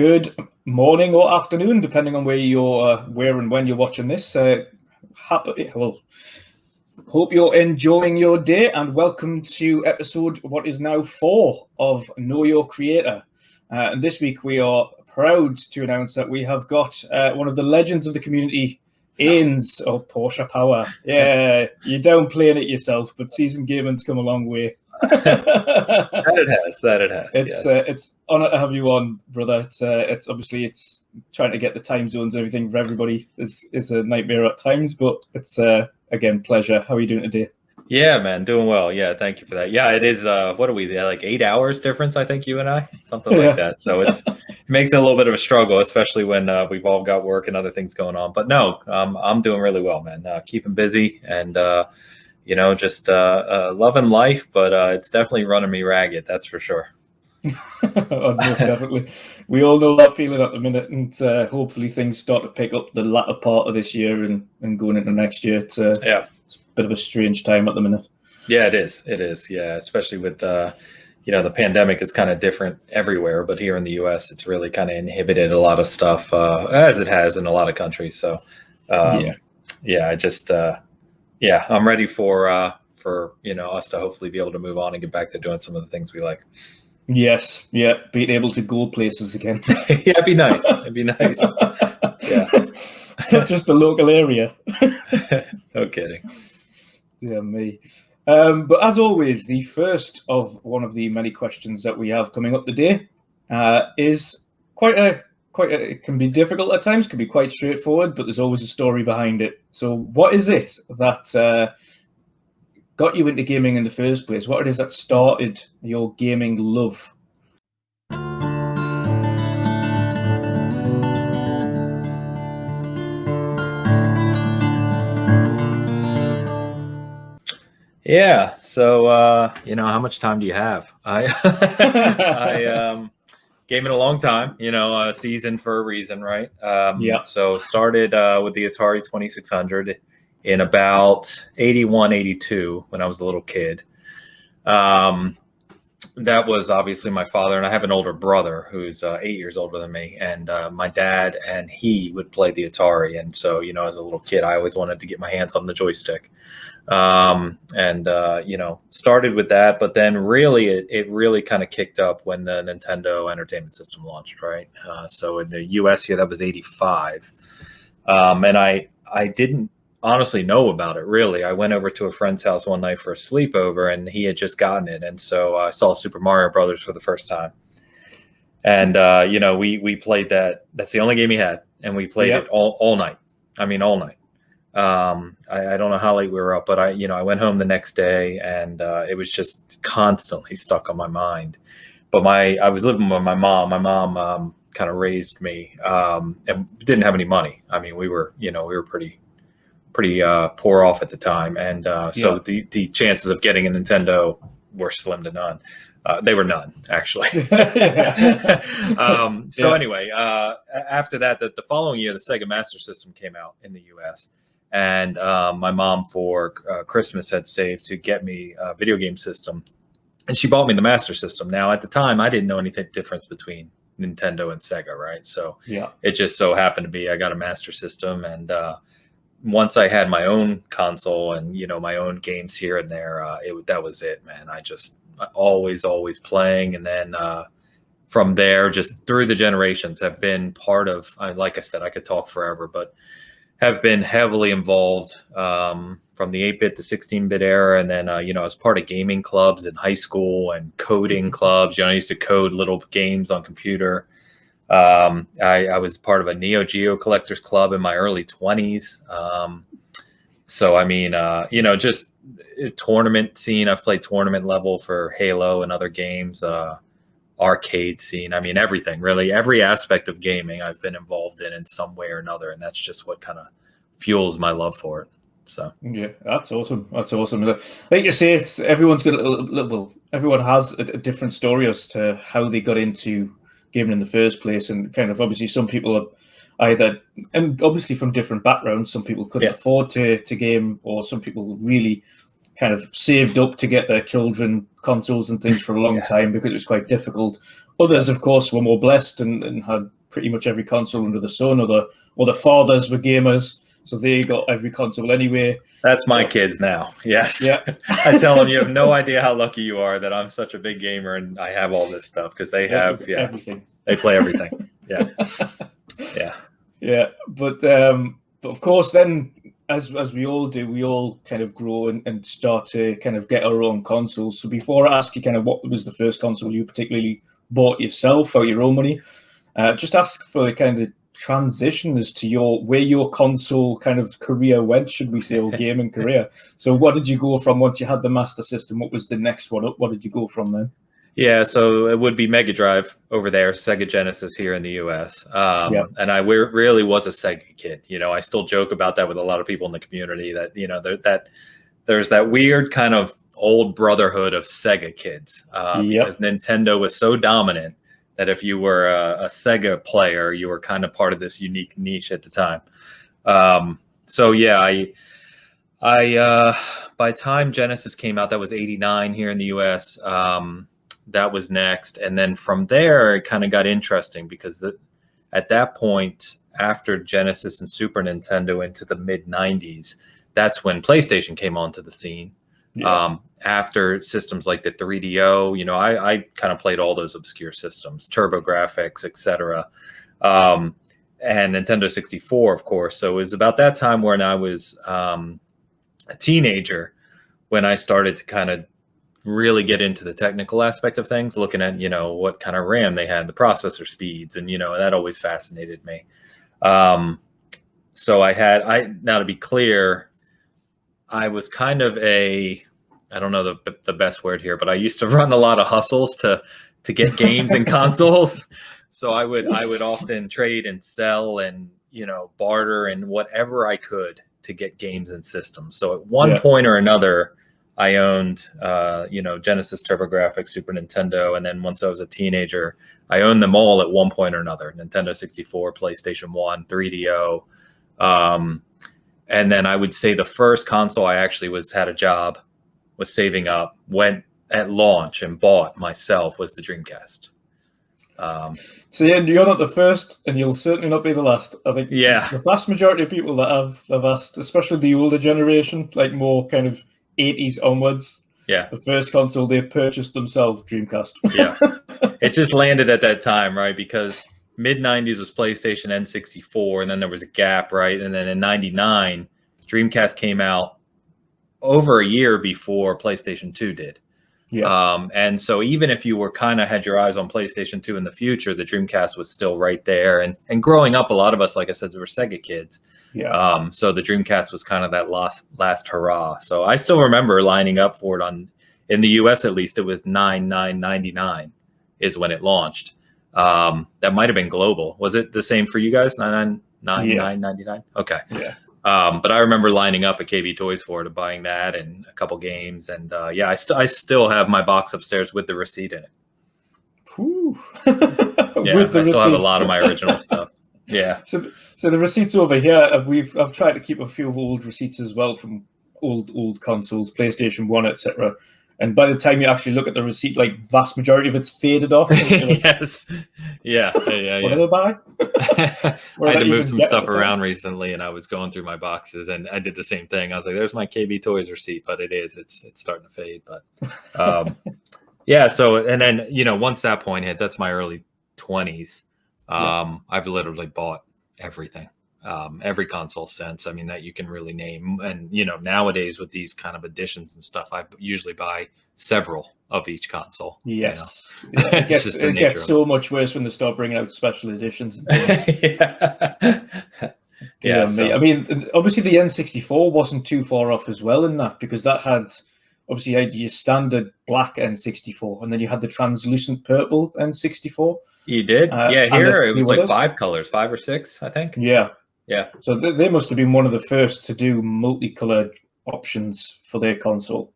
Good morning or afternoon, depending on where and when you're watching this. Hope you're enjoying your day, and welcome to episode what is now 4 of Know Your Creator. And this week we are proud to announce that we have got one of the legends of the community, Ains, or Porshapwr. Yeah, you're downplaying it yourself, but seasoned gaming's come a long way. That it has. It's honor to have you on, brother. It's obviously trying to get the time zones and everything for everybody is a nightmare at times, but it's again pleasure. How are you doing today? Yeah, man, doing well. Yeah, thank you for that. Yeah, it is. What are we? Like 8 hours difference, I think, you and I, something like that. So it makes it a little bit of a struggle, especially when we've all got work and other things going on. But no, I'm doing really well, man. Keeping busy and. Just loving life, but it's definitely running me ragged. That's for sure. Most definitely. We all know that feeling at the minute, and hopefully things start to pick up the latter part of this year and going into next year. It's a bit of a strange time at the minute. Yeah, it is. It is. Yeah, especially with the pandemic is kind of different everywhere, but here in the U.S., it's really kind of inhibited a lot of stuff, as it has in a lot of countries. So, I'm ready for us to hopefully be able to move on and get back to doing some of the things we like. Yes, yeah, being able to go places again. Yeah, it'd be nice. It'd be nice. Yeah, not just the local area. No kidding. Yeah, me. But as always, the first of one of the many questions that we have coming up today is it can be difficult at times, can be quite straightforward, but there's always a story behind it. So what is it that got you into gaming in the first place? What it is that started your gaming love? Yeah. So, how much time do you have? I game it a long time, a season for a reason, right? So started with the Atari 2600 in about 81, 82 when I was a little kid. That was obviously my father, and I have an older brother who's 8 years older than me, and my dad and he would play the Atari. And so, as a little kid, I always wanted to get my hands on the joystick. Started with that, but then really it really kind of kicked up when the Nintendo Entertainment System launched, right? So in the US here, that was 85. And I didn't honestly know about it, really. I went over to a friend's house one night for a sleepover, and he had just gotten it. And so I saw Super Mario Brothers for the first time. And, we played that. That's the only game he had. And we played it all night. I mean, all night. I don't know how late we were up, but I went home the next day, and it was just constantly stuck on my mind. But I was living with my mom. My mom kind of raised me and didn't have any money. I mean, we were pretty poor off at the time, and so the chances of getting a Nintendo were slim to none. They were none, actually. Anyway, after that, the following year, the Sega Master System came out in the U.S. And my mom for Christmas had saved to get me a video game system, and she bought me the Master System. Now, at the time, I didn't know any difference between Nintendo and Sega, right? So it just so happened to be I got a Master System, and once I had my own console and my own games here and there, that was it, man. I always playing, and then from there, just through the generations, have been part of. Like I said, I could talk forever, but have been heavily involved from the 8-bit to 16-bit era, and then as part of gaming clubs in high school and coding clubs. I used to code little games on computer. I was part of a Neo Geo collectors club in my early 20s. So I mean, just tournament scene. I've played tournament level for Halo and other games. Arcade scene. I mean, everything, really, every aspect of gaming I've been involved in some way or another, and that's just what kind of fuels my love for it. So yeah, that's awesome. Like you say, it's everyone's got everyone has a different story as to how they got into gaming in the first place, and kind of obviously some people are either, and obviously from different backgrounds, some people couldn't afford to game, or some people really kind of saved up to get their children consoles and things for a long time because it was quite difficult. Others, of course, were more blessed and had pretty much every console under the sun, or the fathers were gamers, so they got every console anyway. That's my kids now. Yes. Yeah. I tell them, you have no idea how lucky you are that I'm such a big gamer and I have all this stuff, because they have everything. They play everything. Yeah. Yeah. But of course, then as we all do, we all kind of grow and start to kind of get our own consoles. So before I ask you kind of what was the first console you particularly bought yourself out your own money, just ask for the kind of transition as to where your console kind of career went, should we say, or gaming career. So what did you go from once you had the Master System? What was the next one up? What did you go from then? Yeah, so it would be Mega Drive over there, Sega Genesis here in the US. And I really was a Sega kid. You know, I still joke about that with a lot of people in the community, that, you know, there's that weird kind of old brotherhood of Sega kids, because Nintendo was so dominant that if you were a Sega player, you were kind of part of this unique niche at the time. So yeah, I by the time Genesis came out, that was 89 here in the US. That was next. And then from there, it kind of got interesting, because at that point, after Genesis and Super Nintendo into the mid 90s, that's when PlayStation came onto the scene. Yeah. After systems like the 3DO, you know, I kind of played all those obscure systems, TurboGrafx, etc. And Nintendo 64, of course. So it was about that time when I was a teenager when I started to kind of really get into the technical aspect of things, looking at, you know, what kind of RAM they had, the processor speeds, and, you know, that always fascinated me. So now to be clear, I was kind of I don't know the best word here, but I used to run a lot of hustles to get games and consoles. So I would often trade and sell and, you know, barter and whatever I could to get games and systems. So at one point or another, I owned, you know, Genesis, TurboGrafx, Super Nintendo, and then once I was a teenager, I owned them all at one point or another: Nintendo 64, PlayStation 1, 3DO. And then I would say the first console I actually had a job, was saving up, went at launch and bought myself, was the Dreamcast. So yeah, you're not the first, and you'll certainly not be the last. I think the vast majority of people that have asked, especially the older generation, like more kind of 80s onwards, the first console they purchased themselves, Dreamcast. It just landed at that time, right? Because mid 90s was PlayStation N64, and then there was a gap, right? And then in 99, Dreamcast came out over a year before PlayStation 2 did. And so even if you were kind of had your eyes on PlayStation 2 in the future, the Dreamcast was still right there. And growing up, a lot of us, like I said, were Sega kids. So the Dreamcast was kind of that last hurrah. So I still remember lining up for it in the US, at least. It was $9,999 is when it launched. That might have been global. Was it the same for you guys? $9,999? Okay. But I remember lining up at KB Toys for it and buying that and a couple games. And I still have my box upstairs with the receipt in it. I still have a lot of my original stuff. So the receipts over here, I've tried to keep a few old receipts as well from old consoles, PlayStation 1, etc. And by the time you actually look at the receipt, like vast majority of it's faded off. What did I buy? I had to move some stuff around recently, and I was going through my boxes, and I did the same thing. I was like, "There's my KB Toys receipt," but it's starting to fade. But So and then, you know, once that point hit, that's my early 20s. I've literally bought everything. Every console since, I mean, that you can really name. And, you know, nowadays with these kind of editions and stuff, I usually buy several of each console. Yes. You know? It gets so much worse when they start bringing out special editions. I mean, obviously the N64 wasn't too far off as well in that, because that had your standard black N64, and then you had the translucent purple N64. You did? Here it was like 5 colors, 5 or 6, I think. So they must have been one of the first to do multicolored options for their console.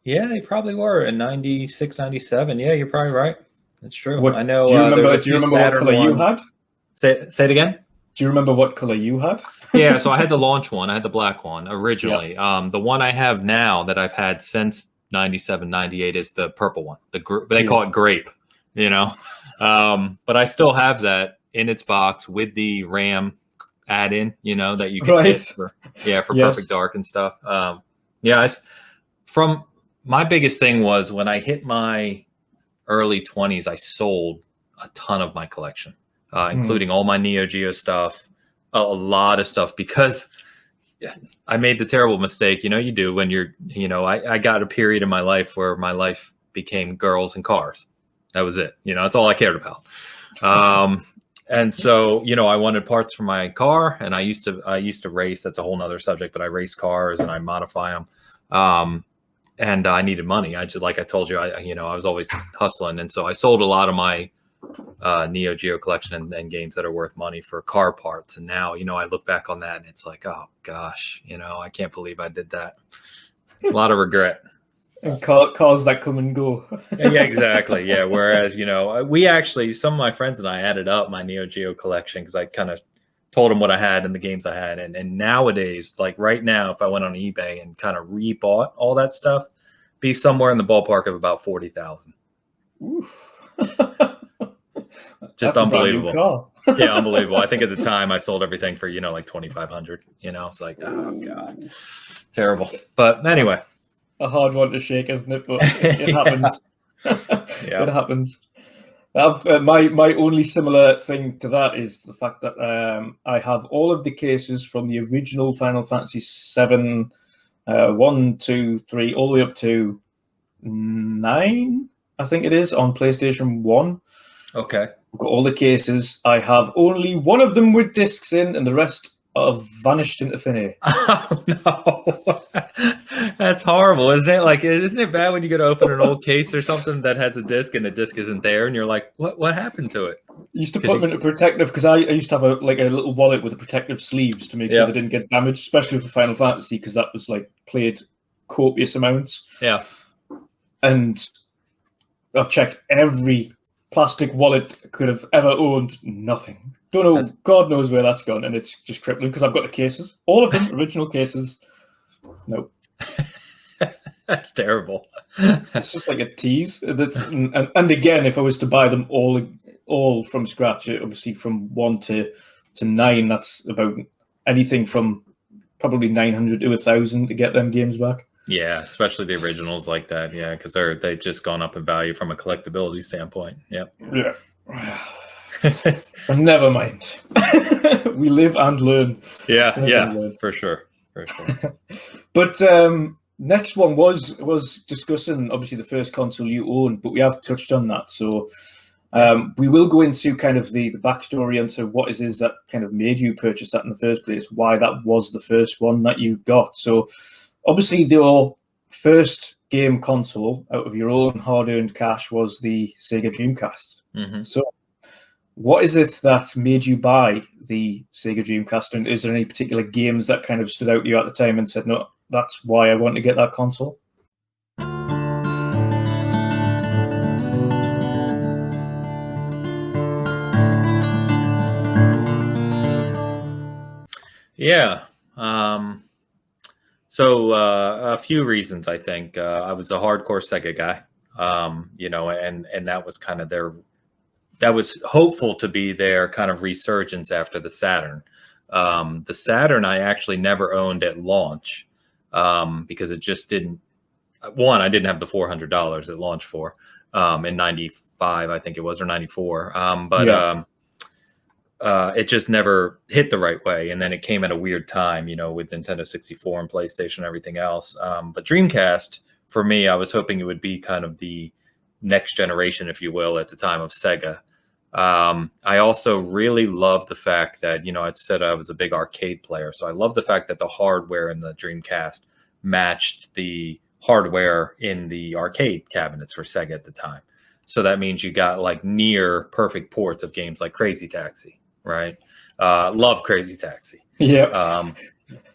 Yeah, they probably were in 96, 97. Yeah, you're probably right. That's true. I know. Do you remember what color you had? Say it again. Do you remember what color you had? So I had the launch one. I had the black one originally. The one I have now that I've had since 97, 98 is the purple one. They call it grape. But I still have that in its box with the RAM add-in, that you can Right. get for Yes. Perfect Dark and stuff. From my biggest thing was when I hit my early 20s, I sold a ton of my collection, including all my Neo Geo stuff, a lot of stuff, because I made the terrible mistake, you do when you're, I got a period in my life where my life became girls and cars. That was it. That's all I cared about. And so, I wanted parts for my car, and I used to race. That's a whole nother subject, but I race cars and I modify them. And I needed money. Like I told you, I was always hustling. And so I sold a lot of my Neo Geo collection and games that are worth money for car parts. And now, I look back on that and it's like, oh gosh, I can't believe I did that. A lot of regret. And cars that come and go. Yeah, exactly. Yeah. Whereas, we actually, some of my friends and I added up my Neo Geo collection because I kind of told them what I had and the games I had. And nowadays, like right now, if I went on eBay and kind of rebought all that stuff, be somewhere in the ballpark of about 40,000. Just unbelievable. Yeah, unbelievable. I think at the time I sold everything for, like 2,500. It's like, oh God, terrible. But anyway. A hard one to shake, isn't it? But it happens. Yeah. It happens. My only similar thing to that is the fact that I have all of the cases from the original Final Fantasy VII, 1, 2, 3, all the way up to 9, I think it is, on PlayStation 1. Okay. I've got all the cases. I have only one of them with discs in, and the rest have vanished into thin air. Oh no, that's horrible, isn't it? Like, isn't it bad when you go to open an old case or something that has a disc and the disc isn't there, and you're like, what happened to it? I used to put them into protective, because I used to have a little wallet with the protective sleeves to make sure they didn't get damaged, especially for Final Fantasy, because that was like played copious amounts. Yeah. And I've checked every plastic wallet I could have ever owned. Nothing. Don't know. God knows where that's gone, and it's just crippling because I've got the cases, all of them, original cases. Nope. That's terrible. It's just like a tease. And again, if I was to buy them all from scratch, obviously from 1 to 9, that's about anything from probably 900 to 1,000 to get them games back. Yeah, especially the originals like that. Yeah, because they've just gone up in value from a collectability standpoint. Yep. Yeah. Never mind. We live and learn. Yeah, for sure. But next one was discussing obviously the first console you owned, but we have touched on that. So we will go into kind of the backstory into what it is that kind of made you purchase that in the first place, why that was the first one that you got. So obviously your first game console out of your own hard-earned cash was the Sega Dreamcast. Mm-hmm. So what is it that made you buy the Sega Dreamcast? And is there any particular games that kind of stood out to you at the time and said, no, that's why I want to get that console? Yeah. So a few reasons, I think. I was a hardcore Sega guy, and that was kind of that was hopeful to be their kind of resurgence after the Saturn. The Saturn I actually never owned at launch because it just didn't. One, I didn't have the $400 at launch for in '95, I think it was, or '94. It just never hit the right way. And then it came at a weird time, with Nintendo 64 and PlayStation and everything else. But Dreamcast, for me, I was hoping it would be kind of the next generation, if you will, at the time of Sega. I also really loved the fact that, I said I was a big arcade player. So I love the fact that the hardware in the Dreamcast matched the hardware in the arcade cabinets for Sega at the time. So that means you got like near perfect ports of games like Crazy Taxi. Right. Love Crazy Taxi. Yeah.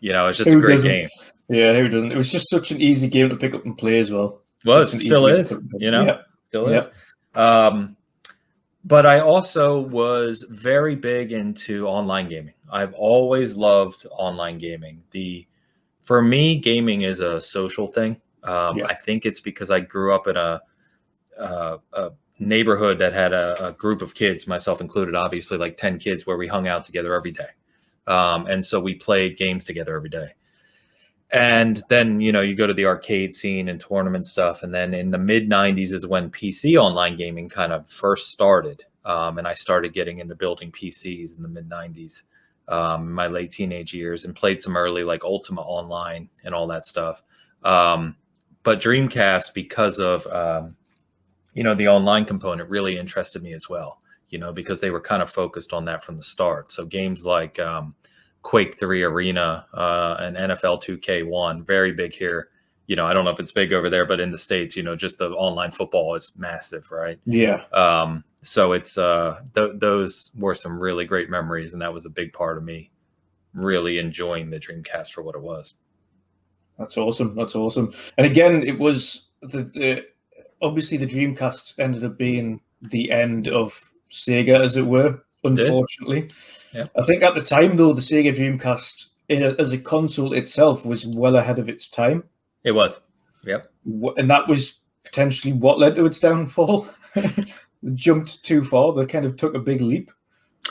It's just a great game. Yeah, who doesn't? It was just such an easy game to pick up and play as well. Well, it still is, still is. But I also was very big into online gaming. I've always loved online gaming. For me, gaming is a social thing. I think it's because I grew up in a neighborhood that had a group of kids, myself included, obviously, like 10 kids, where we hung out together every day. And so we played games together every day. And then, you go to the arcade scene and tournament stuff. And then in the mid 90s is when PC online gaming kind of first started. And I started getting into building PCs in the mid 90s, my late teenage years, and played some early like Ultima Online and all that stuff. But Dreamcast, because of, the online component, really interested me as well, because they were kind of focused on that from the start. So games like Quake 3 Arena and NFL 2K1, very big here. I don't know if it's big over there, but in the States, just the online football is massive, right? Yeah. So it's those were some really great memories, and that was a big part of me really enjoying the Dreamcast for what it was. That's awesome. That's awesome. And again, it was obviously the Dreamcast ended up being the end of Sega, as it were, unfortunately. Yeah. I think at the time, though, the Sega Dreamcast as a console itself was well ahead of its time. It was. Yep. And that was potentially what led to its downfall. It jumped too far. They kind of took a big leap.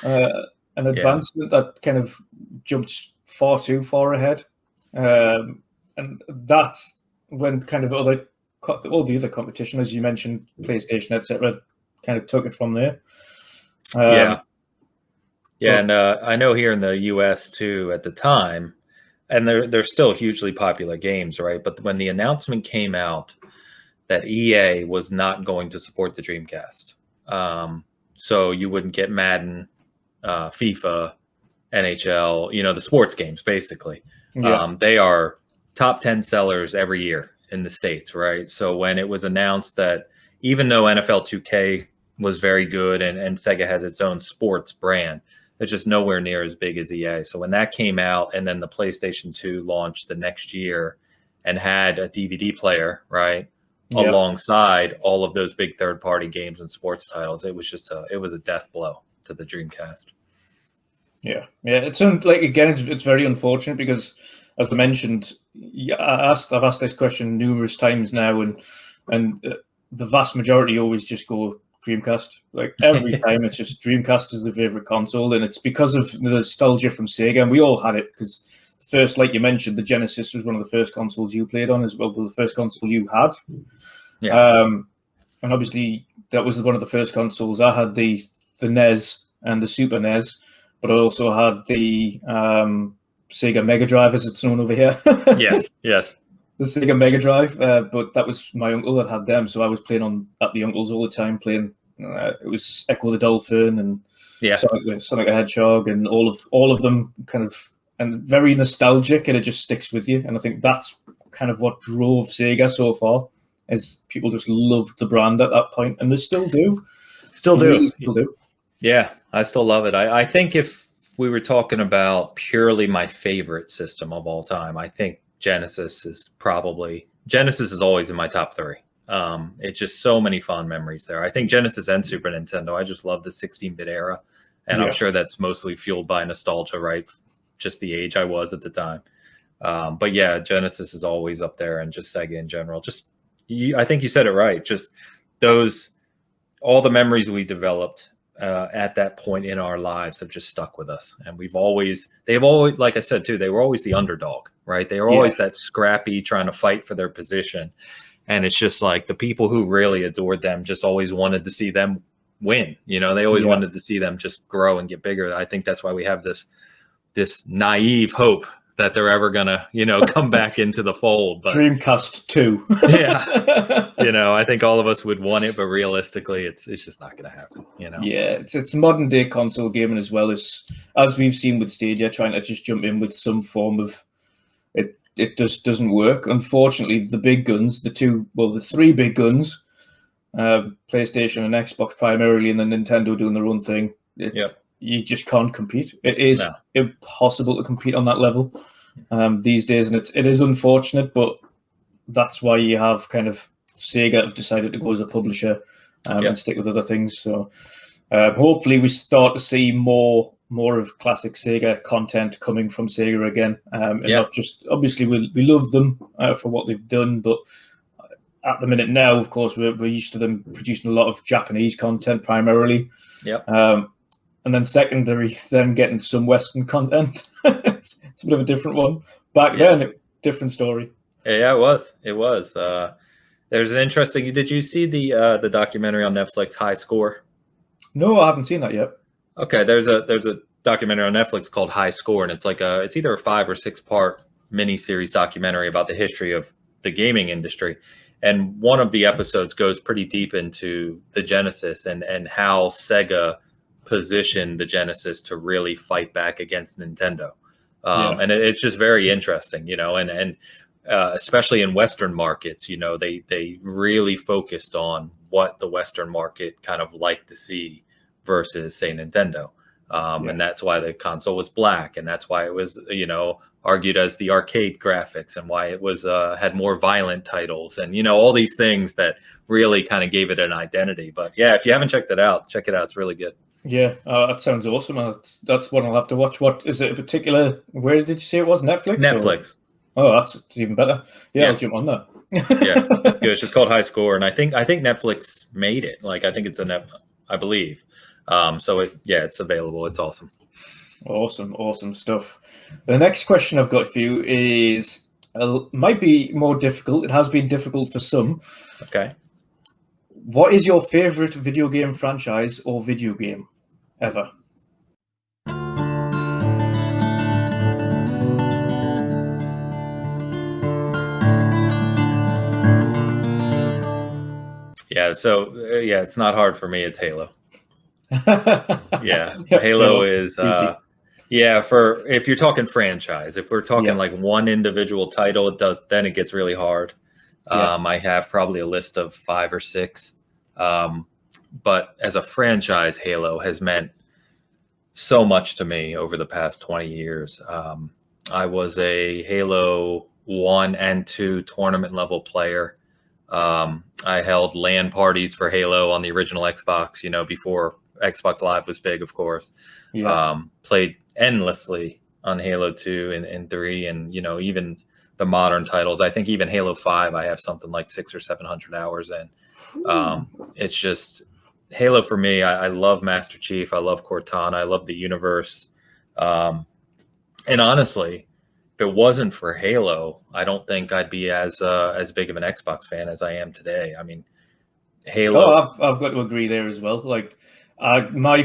An advancement that kind of jumped far too far ahead. And that's when kind of all the other competition, as you mentioned, PlayStation, etc., kind of took it from there. And I know here in the US too at the time, and they're still hugely popular games, right? But when the announcement came out that EA was not going to support the Dreamcast, so you wouldn't get Madden, FIFA, NHL, the sports games, basically. Yeah. They are top 10 sellers every year in the States, right? So when it was announced that even though NFL 2K was very good and Sega has its own sports brand, it's just nowhere near as big as EA. So when that came out, and then the PlayStation 2 launched the next year and had a DVD player, right, alongside all of those big third-party games and sports titles, it was just it was a death blow to the Dreamcast. Yeah. It's like, again, it's very unfortunate because, as I mentioned, I've asked this question numerous times now, and the vast majority always just go Dreamcast. Like every time, it's just Dreamcast is the favorite console, and it's because of the nostalgia from Sega. And we all had it because first, like you mentioned, the Genesis was one of the first consoles you played on as well, the first console you had. Yeah. And obviously, that was one of the first consoles. I had the NES and the Super NES, but I also had the Sega Mega Drive, as it's known over here. Yes. The Sega Mega Drive, but that was my uncle that had them, so I was playing at the uncle's all the time. Playing, it was Echo the Dolphin and Sonic the Hedgehog, and all of them kind of, and very nostalgic, and it just sticks with you. And I think that's kind of what drove Sega so far, is people just loved the brand at that point, and they still do. Still do. Really still do. Yeah, I still love it. I think if we were talking about purely my favorite system of all time, I think Genesis is always in my top 3. It's just so many fond memories there. I think Genesis and Super Nintendo, I just love the 16-bit era. And I'm sure that's mostly fueled by nostalgia, right? Just the age I was at the time. But yeah, Genesis is always up there, and just Sega in general. I think you said it right. Just all the memories we developed at that point in our lives have just stuck with us. And they've always, like I said too, they were always the underdog, right? They were always that scrappy, trying to fight for their position. And it's just like the people who really adored them just always wanted to see them win. They always wanted to see them just grow and get bigger. I think that's why we have this naive hope that they're ever gonna, come back into the fold. But Dreamcast 2. I think all of us would want it, but realistically, it's just not gonna happen. Yeah, it's modern day console gaming as well as we've seen with Stadia trying to just jump in with some form of it. It just doesn't work. Unfortunately, the big guns, the 3 big guns, PlayStation and Xbox primarily, and then Nintendo doing their own thing. You just can't compete. It is impossible to compete on that level these days, and it is unfortunate, but that's why you have kind of Sega have decided to go as a publisher and stick with other things. So hopefully we start to see more of classic Sega content coming from Sega again, and not just, obviously we love them for what they've done, but at the minute now, of course, we're used to them producing a lot of Japanese content primarily. Yep. And then secondary, them getting some Western content. It's a bit of a different one. Back then, different story. Yeah, it was. It was. There's an interesting. Did you see the documentary on Netflix, High Score? No, I haven't seen that yet. Okay, there's a documentary on Netflix called High Score, and it's like it's either a 5 or 6 part miniseries documentary about the history of the gaming industry. And one of the episodes goes pretty deep into the Genesis and how Sega positioned the Genesis to really fight back against Nintendo. And it's just very interesting, and especially in Western markets, they really focused on what the Western market kind of liked to see versus, say, Nintendo. And that's why the console was black, and that's why it was, argued as the arcade graphics, and why it was had more violent titles, and all these things that really kind of gave it an identity. But yeah, if you haven't checked it out, check it out. It's really good. Yeah, that sounds awesome. That's one I'll have to watch. What is it? A particular? Where did you say it was? Netflix. Netflix. Oh, that's even better. Yeah, I'll jump on that. Yeah, it's good. It's just called High Score, and I think Netflix made it. Like, I think it's I believe. So it's available. It's awesome. Awesome stuff. The next question I've got for you is might be more difficult. It has been difficult for some. Okay. What is your favorite video game franchise or video game ever? Yeah. So it's not hard for me. It's Halo. Halo is for if you're talking franchise. If we're talking like one individual title, then it gets really hard. I have probably a list of 5 or 6, but as a franchise, Halo has meant so much to me over the past 20 years. I was a Halo 1 and 2 tournament level player. I held LAN parties for Halo on the original Xbox, before Xbox Live was big, of course. Played endlessly on Halo 2 and 3, and even the modern titles. I think even Halo 5 I have something like 600 or 700 hours in. It's just Halo for me. I love Master Chief, I love Cortana, I love the universe, and honestly, if it wasn't for Halo, I don't think I'd be as big of an Xbox fan as I am today. I mean, Halo. I've got to agree there as well. Like, my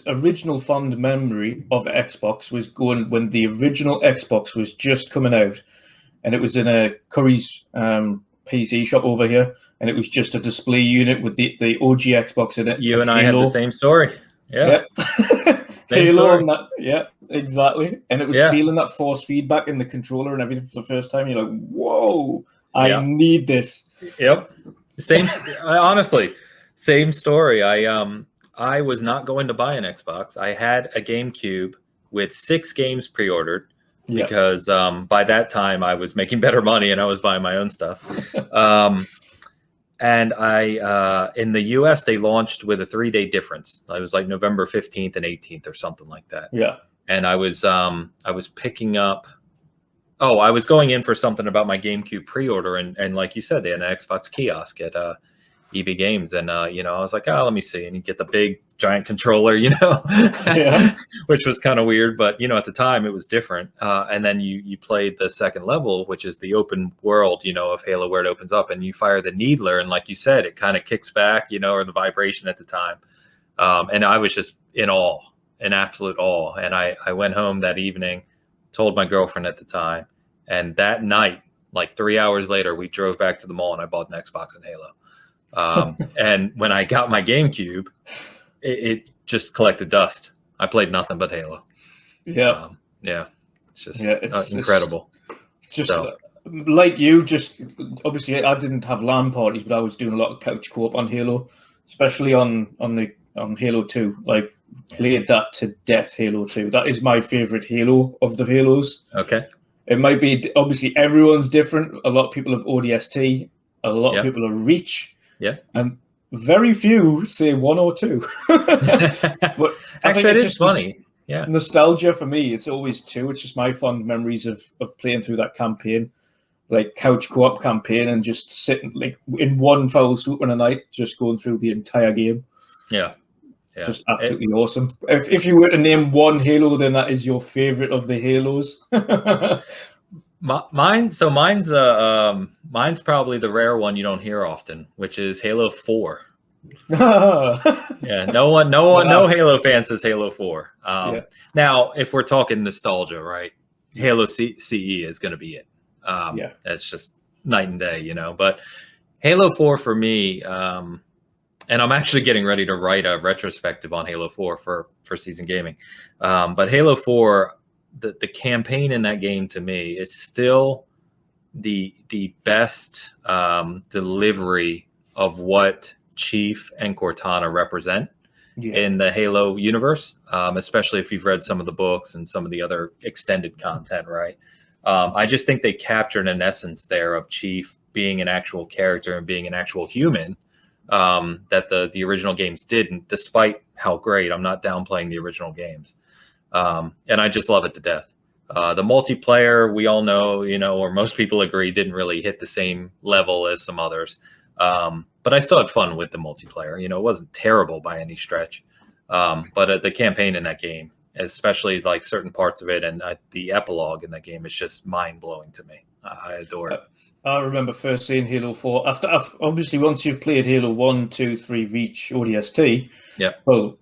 original fond memory of Xbox was going when the original Xbox was just coming out, and it was in a Curry's PC shop over here, and it was just a display unit with the OG Xbox in it. You and I had the same story. Yeah. Halo on that. Yeah, exactly. And it was feeling that force feedback in the controller and everything for the first time. You're like, whoa, I need this. Yep. Honestly, same story. I was not going to buy an Xbox. I had a GameCube with 6 games pre-ordered because by that time I was making better money and I was buying my own stuff. And I in the US they launched with a 3-day difference. It was like November 15th and 18th or something like that. Yeah. And I was picking up. Oh, I was going in for something about my GameCube pre-order, and like you said, they had an Xbox kiosk at EB Games, and I was like, let me see, and you get the big giant controller, which was kind of weird, but at the time it was different. And then you played the second level, which is the open world, of Halo, where it opens up, and you fire the needler, and like you said, it kind of kicks back, or the vibration at the time, and I was just in absolute awe. And I went home that evening, told my girlfriend at the time, and that night, like 3 hours later, we drove back to the mall and I bought an Xbox and Halo. And when I got my GameCube, it just collected dust. I played nothing but Halo. Yeah. It's just incredible. Just like you, just obviously I didn't have LAN parties, but I was doing a lot of couch co-op on Halo, especially on Halo 2. Like, played that to death, Halo 2. That is my favorite Halo of the Halos. Okay. It might be, obviously everyone's different. A lot of people have ODST, a lot of people are Reach. Yeah. And very few say 1 or 2. But actually, it is funny. Yeah. Nostalgia for me, it's always 2. It's just my fond memories of playing through that campaign. like couch co-op campaign and just sitting like in one foul swoop on a night, just going through the entire game. Yeah. Just absolutely awesome. If you were to name one Halo, then that is your favorite of the Halos. Mine's probably the rare one you don't hear often, which is Halo 4. Yeah, no Halo fan says Halo 4. Now, if we're talking nostalgia, right? Halo CE is going to be it. That's just night and day, But Halo 4 for me, and I'm actually getting ready to write a retrospective on Halo 4 for Season Gaming. But Halo 4, the campaign in that game to me is still the best delivery of what Chief and Cortana represent in the Halo universe, especially if you've read some of the books and some of the other extended content, right? I just think they captured an essence there of Chief being an actual character and being an actual human that the original games didn't, despite how great. I'm not downplaying the original games. And I just love it to death. The multiplayer, we all know, or most people agree, didn't really hit the same level as some others. But I still had fun with the multiplayer. It wasn't terrible by any stretch. But the campaign in that game, especially like certain parts of it and the epilogue in that game is just mind-blowing to me. I adore it. I remember first seeing Halo 4. After obviously, once you've played Halo 1, 2, 3, Reach, ODST, well,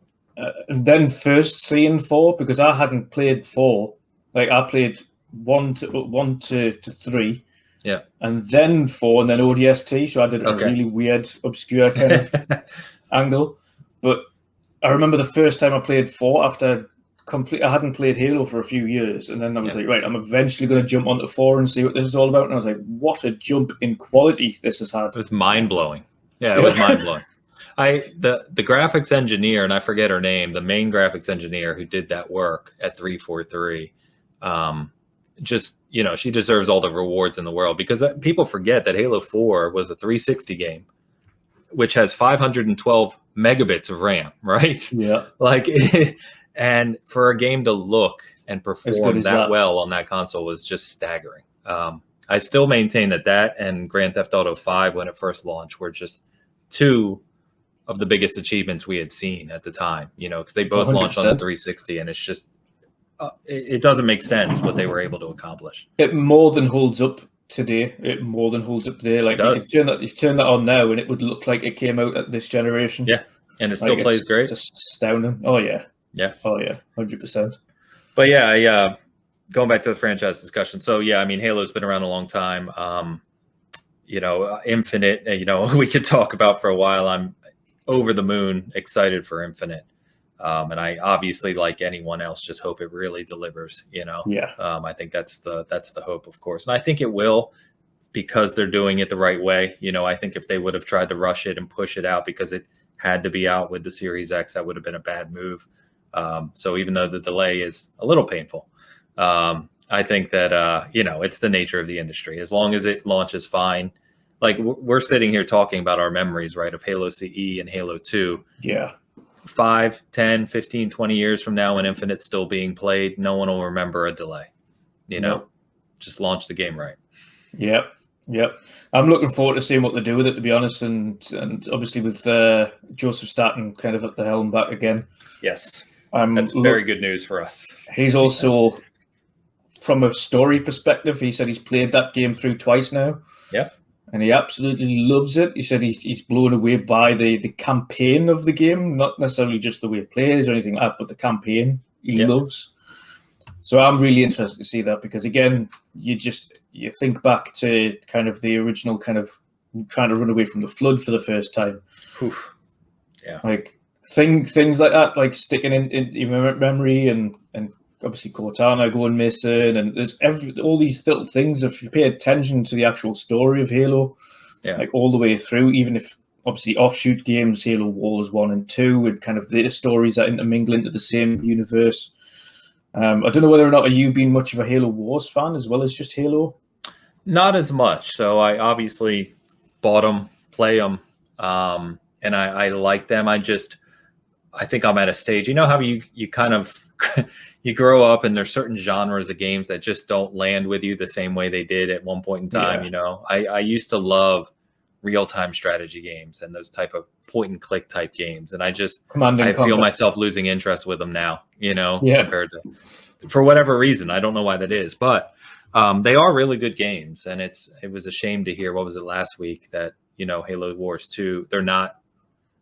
and then first seeing 4, because I hadn't played 4. Like, I played 1 to 3. Yeah. And then 4, and then ODST. So I did a really weird, obscure kind of angle. But I remember the first time I played 4 after I hadn't played Halo for a few years. And then I was like, right, I'm eventually going to jump onto 4 and see what this is all about. And I was like, what a jump in quality this has had. It was mind-blowing. Yeah, it was mind-blowing. The graphics engineer, and I forget her name, the main graphics engineer who did that work at 343, just, she deserves all the rewards in the world, because people forget that Halo 4 was a 360 game, which has 512 megabits of RAM, right? Yeah. And for a game to look and perform that well on that console was just staggering. I still maintain that and Grand Theft Auto 5, when it first launched, were just two of the biggest achievements we had seen at the time, because they both 100%. Launched on the 360, and it's just, it doesn't make sense what they were able to accomplish. It more than holds up today. Like, you turn that on now and it would look like it came out at this generation. Yeah. And it still plays great. Just astounding. Oh yeah. Yeah. Oh yeah. 100%. But yeah, going back to the franchise discussion. So yeah, Halo's been around a long time. Infinite, we could talk about for a while. I'm over the moon excited for Infinite. And I obviously, like anyone else, just hope it really delivers, Yeah. I think that's the hope, of course. And I think it will, because they're doing it the right way. I think if they would have tried to rush it and push it out because it had to be out with the Series X, that would have been a bad move. So even though the delay is a little painful, I think that, it's the nature of the industry. As long as it launches fine, like we're sitting here talking about our memories, right, of Halo CE and Halo 2. Yeah. 5, 10, 15, 20 years from now, when Infinite's still being played, no one will remember a delay. Just launch the game right. Yep. I'm looking forward to seeing what they do with it, to be honest, and obviously with Joseph Staten kind of at the helm back again. Yes. That's very good news for us. He's also, from a story perspective, he said he's played that game through twice now. Yeah. And he absolutely loves it. He said he's blown away by the campaign of the game, not necessarily just the way it plays or anything like that, but the campaign he loves. So I'm really interested to see that, because again, you think back to kind of the original kind of trying to run away from the flood for the first time. Oof. Yeah. Like things like that, like sticking in your memory, and obviously Cortana going missing, and there's all these little things. If you pay attention to the actual story of Halo, like all the way through, even if obviously offshoot games, Halo Wars 1 and 2, and kind of the stories that intermingle into the same universe. I don't know whether or not you've been much of a Halo Wars fan as well as just Halo. Not as much. So I obviously bought them, play them, and I like them. I think I'm at a stage, you know how you kind of you grow up and there's certain genres of games that just don't land with you the same way they did at one point in time. Yeah. You know, I used to love real-time strategy games and those type of point and click type games, and I feel myself losing interest with them now, you know, compared to, for whatever reason. I don't know why that is, but they are really good games, and it was a shame to hear, what was it, last week, that, you know, Halo Wars 2, they're not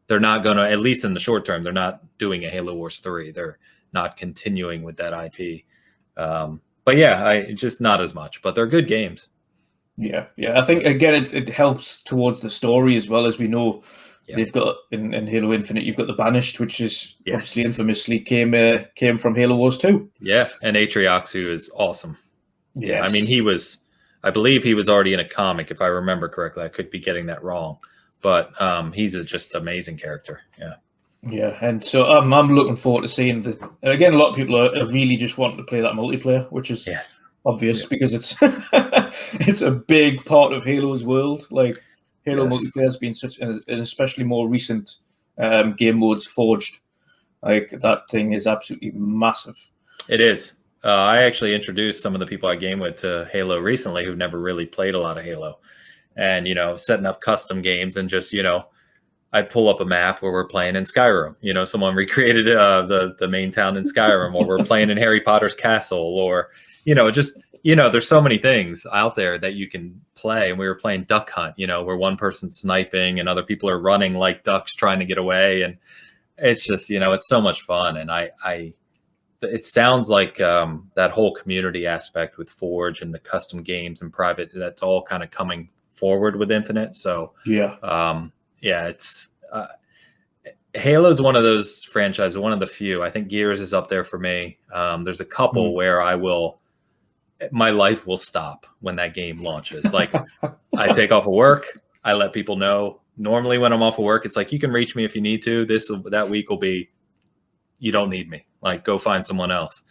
going to, at least in the short term, they're not doing a Halo Wars 3. They're not continuing with that IP. But yeah, just not as much, but they're good games. Yeah. I think, again, it helps towards the story as well. As we know, they've got in Halo Infinite, you've got the Banished, which is obviously infamously came from Halo Wars 2. Yeah, and Atriox, who is awesome. Yes. Yeah, I mean, I believe he was already in a comic, if I remember correctly. I could be getting that wrong, but he's just amazing character. Yeah, and so I'm looking forward to seeing again, a lot of people are really just wanting to play that multiplayer, which is obvious because it's it's a big part of Halo's world. Like, Halo multiplayer has been such an especially more recent game modes forged. Like, that thing is absolutely massive. It is. I actually introduced some of the people I game with to Halo recently who've never really played a lot of Halo, and, you know, setting up custom games, and just, you know, I'd pull up a map where we're playing in Skyrim. You know, someone recreated the main town in Skyrim, or we're playing in Harry Potter's castle, or, you know, just, you know, there's so many things out there that you can play. And we were playing Duck Hunt, you know, where one person's sniping and other people are running like ducks trying to get away. And it's just, you know, it's so much fun. And it sounds like that whole community aspect with Forge and the custom games and private, that's all kind of coming forward with Infinite. So it's Halo's one of those franchises, one of the few. I think Gears is up there for me. There's a couple where my life will stop when that game launches. Like, I take off of work, I let people know. Normally when I'm off of work, it's like, you can reach me if you need to. That week will be, you don't need me. Like, go find someone else.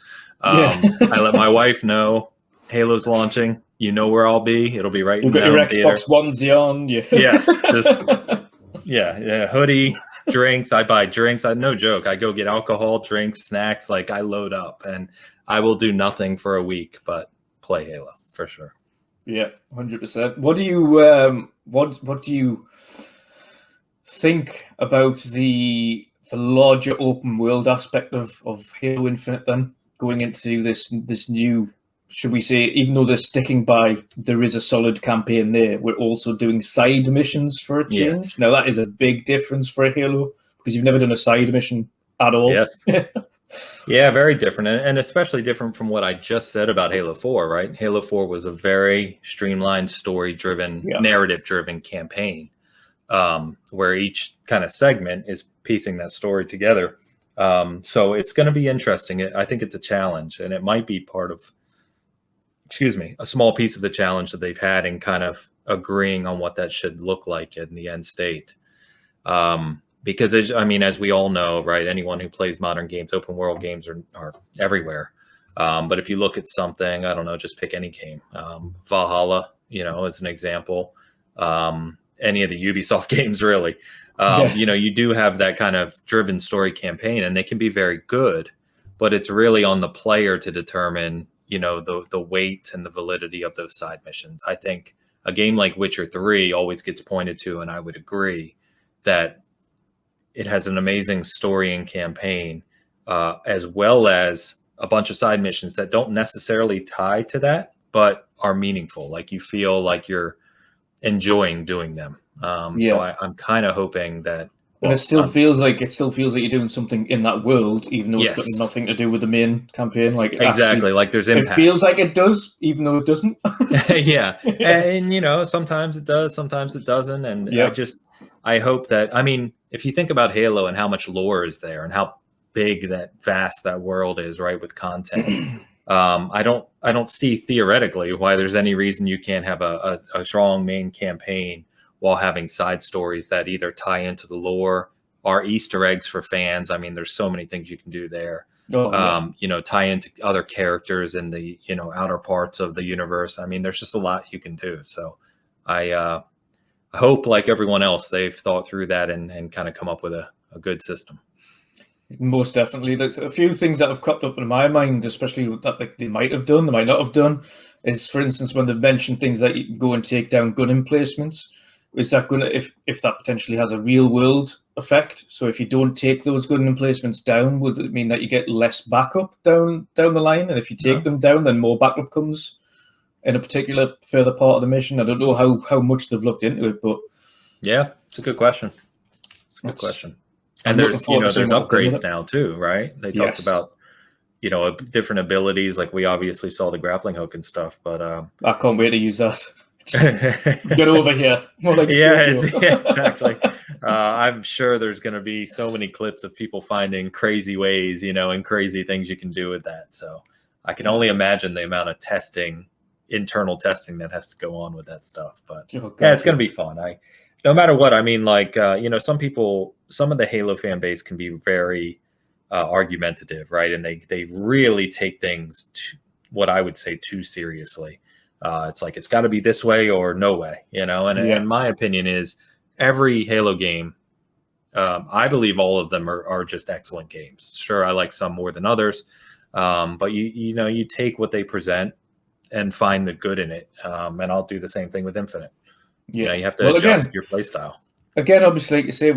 I let my wife know Halo's launching. You know where I'll be. It'll be right in the Xbox theater. onesie on. Yes, just hoodie, drinks. I buy drinks. No joke. I go get alcohol, drinks, snacks. Like, I load up, and I will do nothing for a week but play Halo for sure. Yeah, 100%. What do you what do you think about the larger open world aspect of Halo Infinite then, going into this new, should we say, even though they're sticking by there is a solid campaign there, we're also doing side missions for a change? Yes. Now, that is a big difference for a Halo, because you've never done a side mission at all. Yes. Yeah, very different, and especially different from what I just said about Halo 4, right? Halo 4 was a very streamlined, story-driven, narrative-driven campaign, where each kind of segment is piecing that story together. So it's going to be interesting. I think it's a challenge, and it might be part of, a small piece of the challenge that they've had in kind of agreeing on what that should look like in the end state. Because, as we all know, right, anyone who plays modern games, open world games are everywhere. But if you look at something, I don't know, just pick any game, Valhalla, you know, as an example, any of the Ubisoft games, really, you know, you do have that kind of driven story campaign, and they can be very good, but it's really on the player to determine, you know, the weight and the validity of those side missions. I think a game like Witcher 3 always gets pointed to, and I would agree that it has an amazing story and campaign, as well as a bunch of side missions that don't necessarily tie to that, but are meaningful. Like, you feel like you're enjoying doing them. So I'm kind of hoping that. And it still feels like you're doing something in that world, even though it's got nothing to do with the main campain. Like, exactly, like there's impact. It feels like it does, even though it doesn't. And you know, sometimes it does, sometimes it doesn't. And I hope that, if you think about Halo and how much lore is there and how big vast that world is, right, with content, I don't see theoretically why there's any reason you can't have a strong main campaign while having side stories that either tie into the lore, are Easter eggs for fans. There's so many things you can do there. You know, tie into other characters in the, you know, outer parts of the universe. There's just a lot you can do. So I hope, like everyone else, they've thought through that and kind of come up with a good system. Most definitely. There's a few things that have cropped up in my mind, especially that like they might have done, they might not have done, is for instance when they've mentioned things like you can go and take down gun emplacements. Is that going to, if that potentially has a real world effect? So if you don't take those gun emplacements down, would it mean that you get less backup down the line? And if you take them down, then more backup comes in a particular further part of the mission? I don't know how much they've looked into it, but yeah, it's a good question. It's a good question. And there's upgrades now too, right? They talked about different abilities. Like we obviously saw the grappling hook and stuff, but I can't wait to use that. Get over here. More like exactly. I'm sure there's going to be so many clips of people finding crazy ways, and crazy things you can do with that. So I can only imagine the amount of internal testing that has to go on with that stuff. But yeah, it's going to be fun. No matter what, I mean, like, some of the Halo fan base can be very argumentative, right? And they really take things what I would say too seriously. It's like, it's got to be this way or no way, and my opinion is every Halo game, I believe all of them are just excellent games. Sure, I like some more than others, but you take what they present and find the good in it. And I'll do the same thing with Infinite. You have to adjust your play style. Again, obviously, like you say,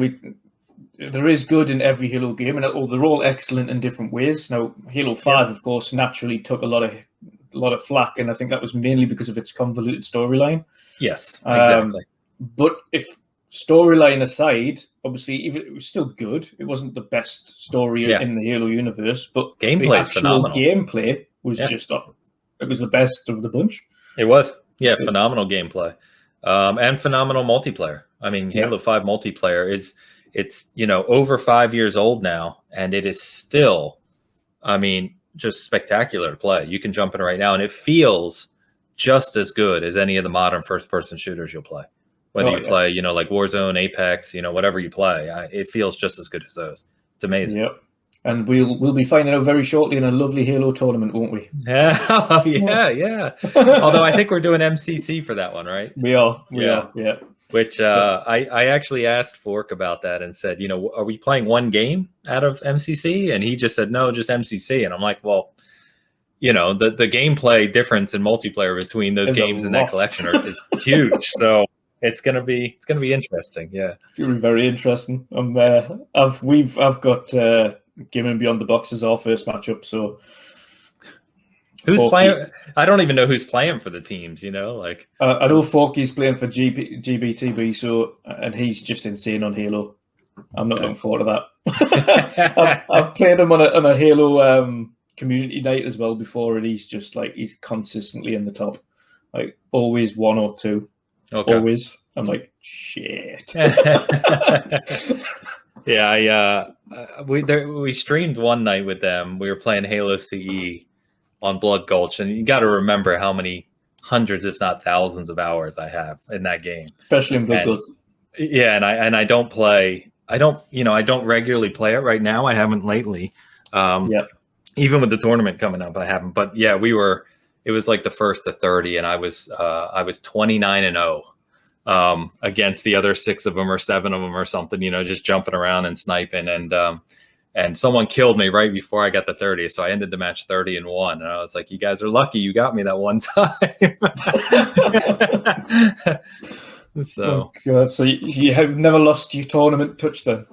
there is good in every Halo game, and they're all excellent in different ways. Now, Halo 5, of course, naturally took a lot of flack, and I think that was mainly because of its convoluted storyline. Yes, exactly. But if storyline aside, obviously, even it was still good. It wasn't the best story in the Halo universe, but gameplay is phenomenal. Gameplay was just it was the best of the bunch. It was, phenomenal gameplay, and phenomenal multiplayer. I mean, Halo 5 multiplayer it's over 5 years old now, and it is still, I mean, just spectacular to play. You can jump in right now, and it feels just as good as any of the modern first-person shooters you'll play. Whether you play, like Warzone, Apex, whatever you play, it feels just as good as those. It's amazing. Yep. And we'll be finding out very shortly in a lovely Halo tournament, won't we? Yeah. Although I think we're doing MCC for that one, right? We are. Which I actually asked Fork about that and said, are we playing one game out of MCC? And he just said, no, just MCC. And I'm like, well, the gameplay difference in multiplayer between those games in that collection is huge. So it's gonna be interesting. Yeah, it's gonna be very interesting. I've got Game Beyond the Box as our first matchup. So who's playing? I don't even know who's playing for the teams. I know Forky's playing for GBTB. So and he's just insane on Halo. I'm not looking forward to that. I've played him on a Halo community night as well before, and he's consistently in the top, like always 1 or 2. Okay. Always. I'm like, shit. Yeah, we streamed one night with them. We were playing Halo CE on Blood Gulch, and you got to remember how many hundreds, if not thousands, of hours I have in that game, especially in Blood Gulch. Yeah, and I don't play. I don't regularly play it right now. I haven't lately. Even with the tournament coming up, I haven't. But yeah, it was like the first to 30, and I was 29-0 against the other 6 of them or 7 of them or something, just jumping around and sniping, and someone killed me right before I got the 30, so I ended the match 30-1, and I was like, you guys are lucky you got me that one time. So God, so you have never lost your tournament touch then?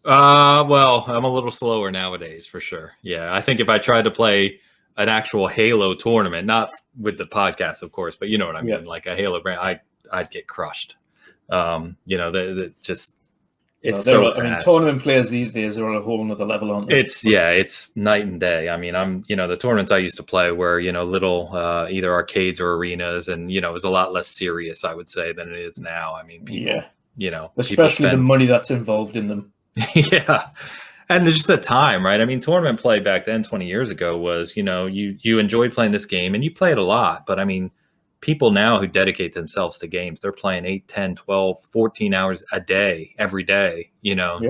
Well, I'm a little slower nowadays for sure. Yeah, I think if I tried to play an actual Halo tournament, not with the podcast, of course, but you know what I mean, like a Halo brand, I'd get crushed. It's so fast. I mean, tournament players these days are on a whole nother level, aren't they? It's night and day. I mean, the tournaments I used to play were, little either arcades or arenas, and it was a lot less serious, I would say, than it is now. I mean, people, especially the money that's involved in them. Yeah. And there's just the time, right? I mean, tournament play back then 20 years ago was, you enjoyed playing this game and you play it a lot. But I mean, people now who dedicate themselves to games, they're playing 8, 10, 12, 14 hours a day, every day,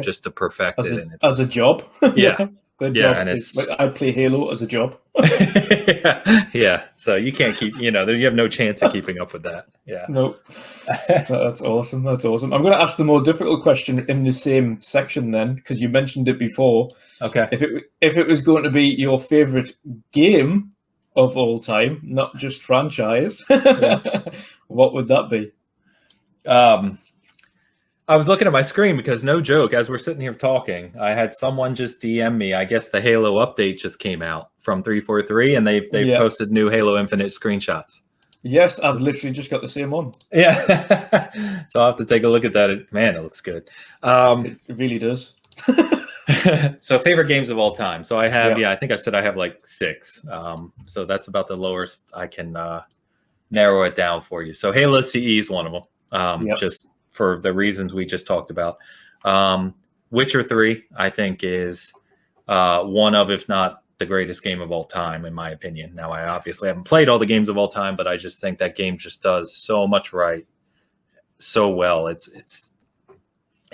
just to perfect it. As a job. Yeah. Good Yeah, job. and it's Like, I play Halo as a job. yeah. So you can't keep, you have no chance of keeping up with that. Yeah. No, that's awesome. That's awesome. I'm going to ask the more difficult question in the same section then, because you mentioned it before. Okay. If it was going to be your favorite game of all time, not just franchise, what would that be? I was looking at my screen because, no joke, as we're sitting here talking, I had someone just DM me. I guess the Halo update just came out from 343, and they've posted new Halo Infinite screenshots. Yes, I've literally just got the same one. Yeah. So I'll have to take a look at that. Man, it looks good. It really does. So favorite games of all time. So I have, I think I said I have like 6. So that's about the lowest I can narrow it down for you. So Halo CE is one of them. Just for the reasons we just talked about. Witcher 3, I think, is one of, if not the greatest game of all time, in my opinion. Now, I obviously haven't played all the games of all time, but I just think that game just does so much right, so well. It's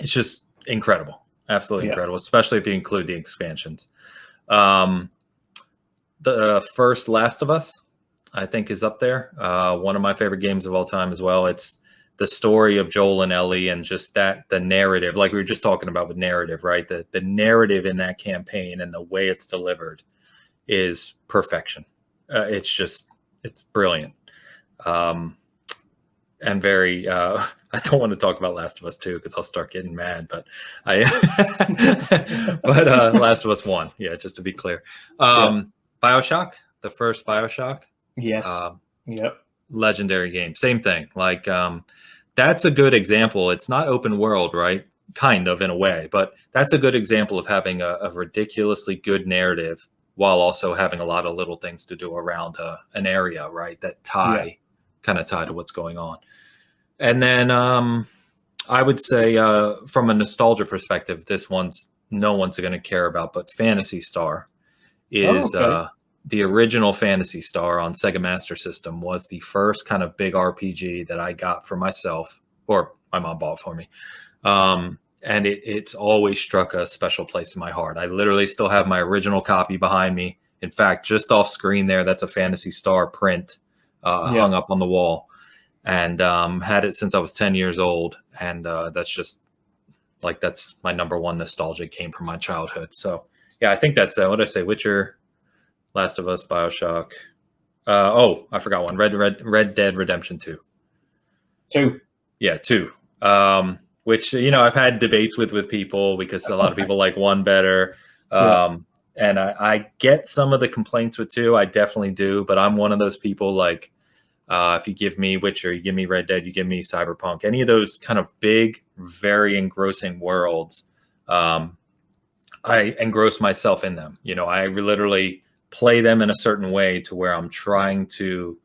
just incredible, absolutely incredible, especially if you include the expansions. The first Last of Us, I think, is up there. One of my favorite games of all time as well. It's the story of Joel and Ellie, and just the narrative, like we were just talking about with narrative, right? The narrative in that campaign and the way it's delivered is perfection. It's brilliant. And very, I don't want to talk about Last of Us 2 because I'll start getting mad, but Last of Us 1, just to be clear. BioShock, the first BioShock. Yes. Legendary game. Same thing. Like, that's a good example. It's not open world, right? Kind of, in a way, but that's a good example of having a ridiculously good narrative while also having a lot of little things to do around an area, right? That kind of tie to what's going on. And then I would say from a nostalgia perspective, this one's no one's going to care about, but Phantasy Star is the original Phantasy Star on Sega Master System was the first kind of big RPG that I got for myself, or my mom bought for me. And it's always struck a special place in my heart. I literally still have my original copy behind me. In fact, just off screen there, that's a Phantasy Star print hung up on the wall, and had it since I was 10 years old. And that's just like, that's my number one nostalgic game from my childhood. So yeah, I think that's what did I say? Witcher, Last of Us, BioShock. I forgot one. Red Dead Redemption 2. 2. Yeah, 2. Which, I've had debates with people because a lot of people like 1 better. And I get some of the complaints with 2. I definitely do. But I'm one of those people, like, if you give me Witcher, you give me Red Dead, you give me Cyberpunk, any of those kind of big, very engrossing worlds, I engross myself in them. I literally play them in a certain way to where I'm trying to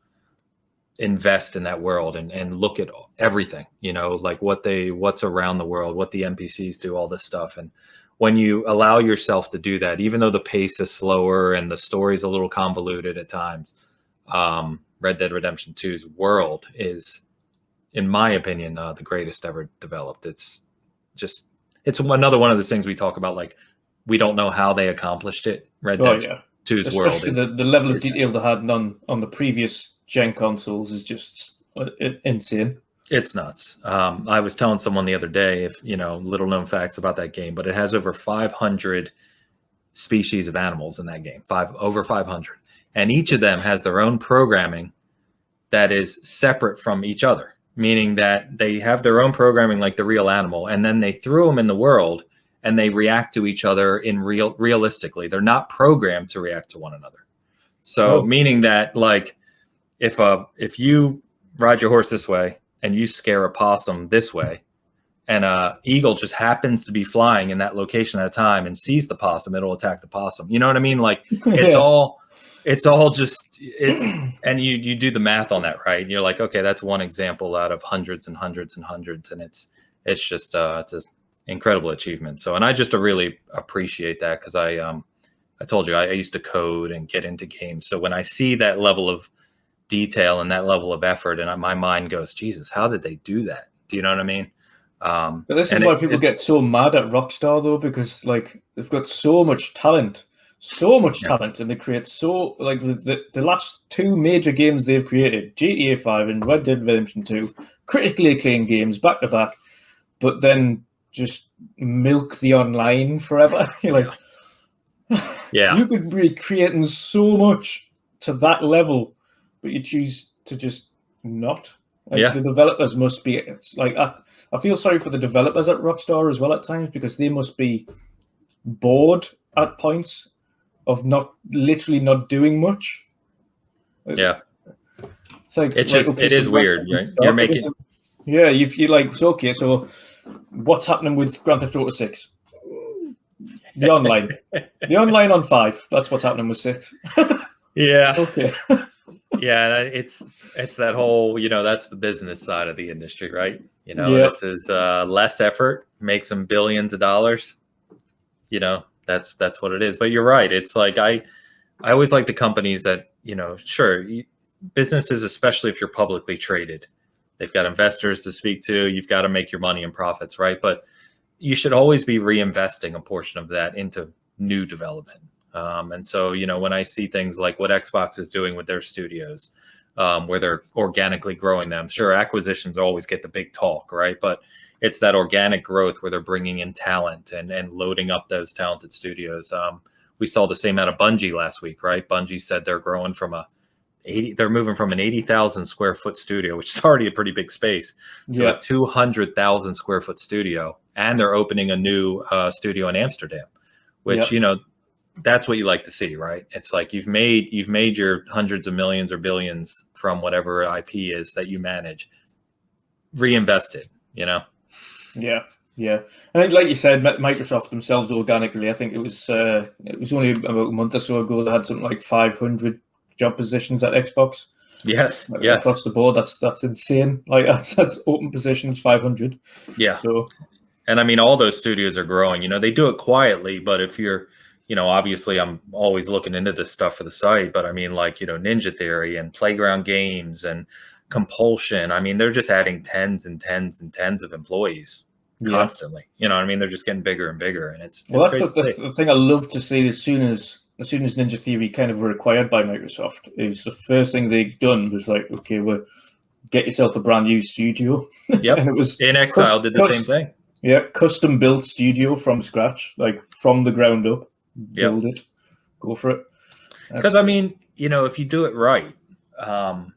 invest in that world and look at everything, like what's around the world, what the NPCs do, all this stuff. And when you allow yourself to do that, even though the pace is slower and the story's a little convoluted at times, Red Dead Redemption 2's world is, in my opinion, the greatest ever developed. It's another one of those things we talk about, like, we don't know how they accomplished it. Red Dead 2's world is, the level of detail they had on the previous gen consoles is just insane. It's nuts. I was telling someone the other day, little known facts about that game, but it has over 500 species of animals in that game. Over 500, and each of them has their own programming that is separate from each other, meaning that they have their own programming like the real animal, and then they threw them in the world and they react to each other realistically. They're not programmed to react to one another. So meaning that, like, if you ride your horse this way and you scare a possum this way, and a eagle just happens to be flying in that location at a time and sees the possum, it'll attack the possum. You know what I mean? Like, it's all just, and you do the math on that, right? And you're like, okay, that's one example out of hundreds and hundreds and hundreds. And it's just, it's an incredible achievement. So, and I just really appreciate that, because I told you, I used to code and get into games. So when I see that level of detail and that level of effort, and my mind goes, Jesus, how did they do that? Do you know what I mean? But this is why people get so mad at Rockstar, though, because, like, they've got so much talent, so much talent, and they create so like the last two major games they've created, GTA 5 and Red Dead Redemption 2, critically acclaimed games back to back, but then just milk the online forever. You're like, yeah, you could be creating so much to that level, but you choose to just not. Like, the developers must be. It's like I feel sorry for the developers at Rockstar as well at times, because they must be bored at points of literally not doing much. Yeah, it's like it's just okay, it is weird. Right? You're making you like so okay. So what's happening with Grand Theft Auto 6? The online on 5. That's what's happening with 6. Yeah. Okay. Yeah, it's that whole, that's the business side of the industry, right? This is less effort, makes them billions of dollars. That's what it is. But you're right. It's like I always like the companies that, sure, businesses, especially if you're publicly traded, they've got investors to speak to. You've got to make your money and profits, right? But you should always be reinvesting a portion of that into new development. And so, when I see things like what Xbox is doing with their studios, where they're organically growing them, sure, acquisitions always get the big talk, right? But it's that organic growth where they're bringing in talent and loading up those talented studios. We saw the same out of Bungie last week, right? Bungie said they're growing from they're moving from an 80,000 square foot studio, which is already a pretty big space, to a 200,000 square foot studio. And they're opening a new studio in Amsterdam, which, that's what you like to see, right? It's like you've made your hundreds of millions or billions from whatever IP is that you manage, reinvested, Yeah. And like you said, Microsoft themselves organically, I think it was only about a month or so ago, they had something like 500 job positions at Xbox. Yes. Across the board. That's insane. Like that's open positions, 500. Yeah. So, and I mean, all those studios are growing. They do it quietly, but if you're, obviously I'm always looking into this stuff for the site, but I mean, like, Ninja Theory and Playground Games and Compulsion. I mean, they're just adding tens and tens and tens of employees constantly. You know what I mean? They're just getting bigger and bigger, and it's that's the thing I love to see. As soon as Ninja Theory kind of were acquired by Microsoft, it was the first thing they'd done was like, okay, we'll get yourself a brand new studio. Yep. And it was In Exile did the same thing. Yeah, custom built studio from scratch, like from the ground up. Build it, go for it. Because I mean, if you do it right, Xbox,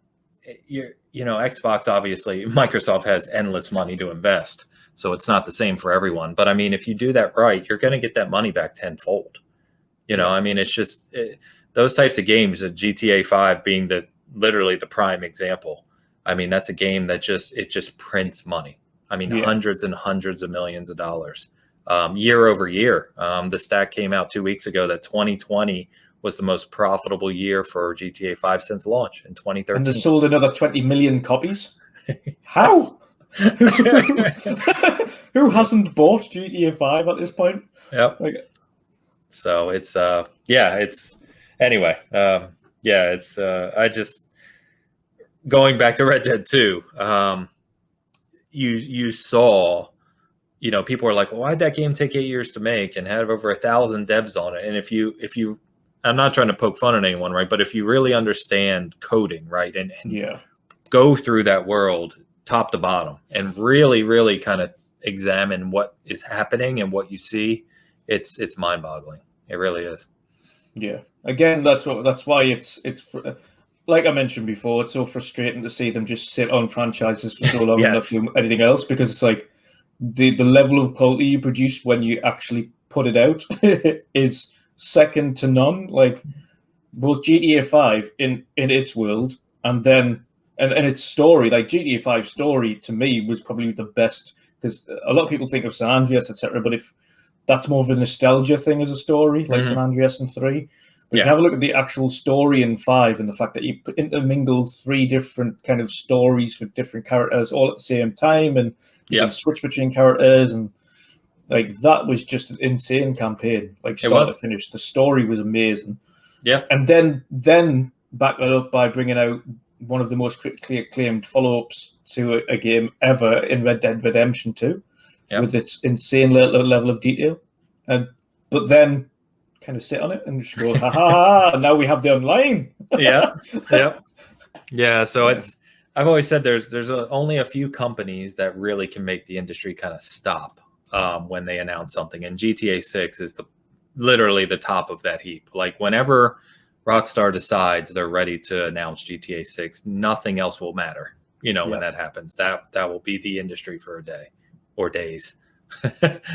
obviously Microsoft has endless money to invest, so it's not the same for everyone. But I mean, if you do that right, you're going to get that money back tenfold. I mean, it's just those types of games, GTA 5 being literally the prime example. I mean, that's a game that just prints money. I mean, hundreds and hundreds of millions of dollars. Year over year. The stat came out 2 weeks ago that 2020 was the most profitable year for GTA 5 since launch in 2013. And they sold another 20 million copies. How? Who hasn't bought GTA 5 at this point? Yep. So it's anyway. It's I just going back to Red Dead 2. You saw. People are like, well, why'd that game take 8 years to make and have over 1,000 devs on it? And if you, I'm not trying to poke fun at anyone, right? But if you really understand coding, right, and go through that world top to bottom and really, really kind of examine what is happening and what you see, it's mind-boggling. It really is. Yeah. Again, that's why it's like I mentioned before, it's so frustrating to see them just sit on franchises for so long and not do anything else, because it's like, the level of quality you produce when you actually put it out is second to none. Like both GTA 5 in its world and its story, like GTA 5 story to me was probably the best, because a lot of people think of San Andreas, etc. But if that's more of a nostalgia thing as a story, like San Andreas and 3. But if you have a look at the actual story in 5 and the fact that you intermingle 3 different kind of stories for different characters all at the same time, and you can switch between characters, and like that was just an insane campaign, like start to finish. The story was amazing. Yeah. And then back that up by bringing out one of the most critically acclaimed follow-ups to a game ever in Red Dead Redemption 2 with its insane level of detail. But then kind of sit on it and just go, ha ha ha, now we have the online. Yeah. So I've always said there's only a few companies that really can make the industry kind of stop when they announce something, and GTA 6 is literally the top of that heap. Like whenever Rockstar decides they're ready to announce GTA 6, nothing else will matter. When that happens, that will be the industry for a day or days.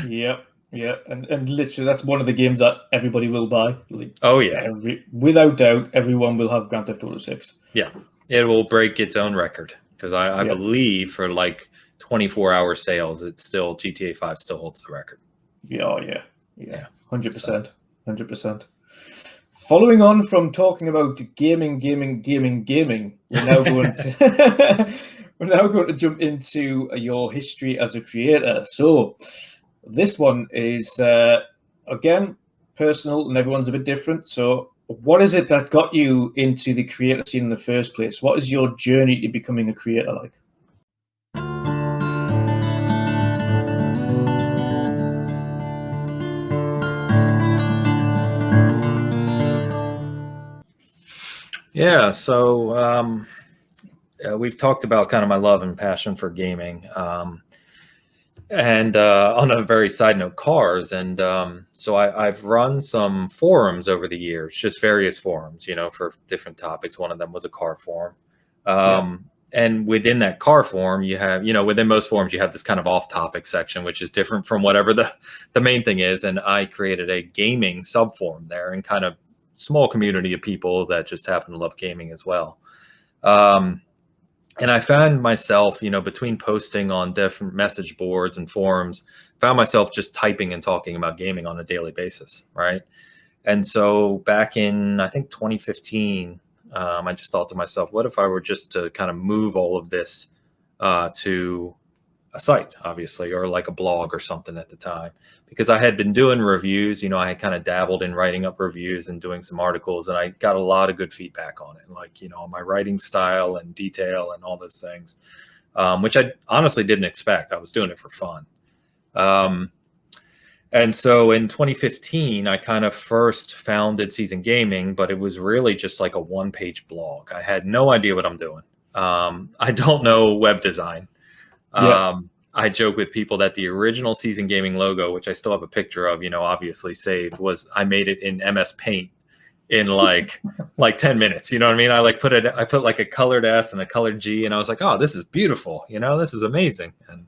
Yeah, and literally that's one of the games that everybody will buy. Like, oh yeah, without doubt, everyone will have Grand Theft Auto 6. Yeah, it will break its own record because I believe for like 24-hour sales, it's still GTA 5 still holds the record. Yeah, 100%. Following on from talking about gaming, we're now going to jump into your history as a creator. So this one is again personal, and everyone's a bit different. So what is it that got you into the creator scene in the first place? What is your journey to becoming a creator like? Yeah, so we've talked about kind of my love and passion for gaming, and on a very side note, cars. And so I've run some forums over the years, just various forums, for different topics. One of them was a car forum. And within that car forum, you have, within most forums, you have this kind of off-topic section, which is different from whatever the main thing is. And I created a gaming sub-forum there, and kind of small community of people that just happen to love gaming as well. And I found myself, between posting on different message boards and forums, found myself just typing and talking about gaming on a daily basis, right? And so back in, I think, 2015, I just thought to myself, what if I were just to kind of move all of this to a site, obviously, or like a blog or something at the time, because I had been doing reviews. I had kind of dabbled in writing up reviews and doing some articles, and I got a lot of good feedback on it, like, my writing style and detail and all those things, which I honestly didn't expect. I was doing it for fun. And so in 2015, I kind of first founded Season Gaming, but it was really just like a one-page blog. I had no idea what I'm doing. I don't know web design. I joke with people that the original Season Gaming logo, which I still have a picture of, obviously saved, was I made it in MS Paint in like 10 minutes. You know what I mean? I put like a colored S and a colored G, and I was like, oh, this is beautiful. This is amazing. And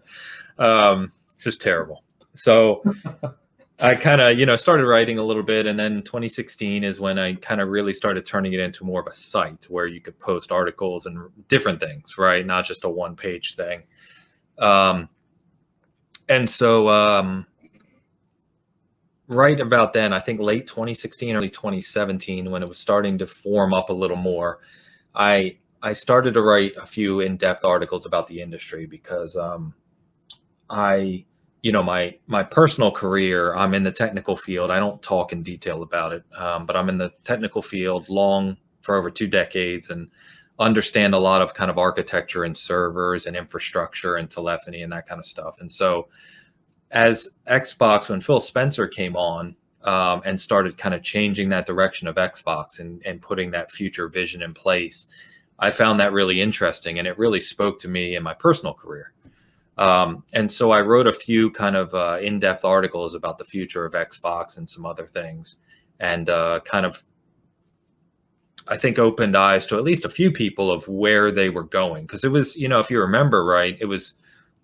it's just terrible. So I kind of, started writing a little bit, and then 2016 is when I kind of really started turning it into more of a site where you could post articles and different things, right? Not just a one-page thing. And so right about then, I think late 2016, early 2017, when it was starting to form up a little more, I started to write a few in-depth articles about the industry, because my personal career, I'm in the technical field. I don't talk in detail about it, but I'm in the technical field for over 2 decades, and understand a lot of kind of architecture and servers and infrastructure and telephony and that kind of stuff. And so as Xbox, when Phil Spencer came on and started kind of changing that direction of Xbox and putting that future vision in place, I found that really interesting, and it really spoke to me in my personal career. And so I wrote a few kind of in-depth articles about the future of Xbox and some other things, and kind of, I think, opened eyes to at least a few people of where they were going. Because it was, if you remember, right, it was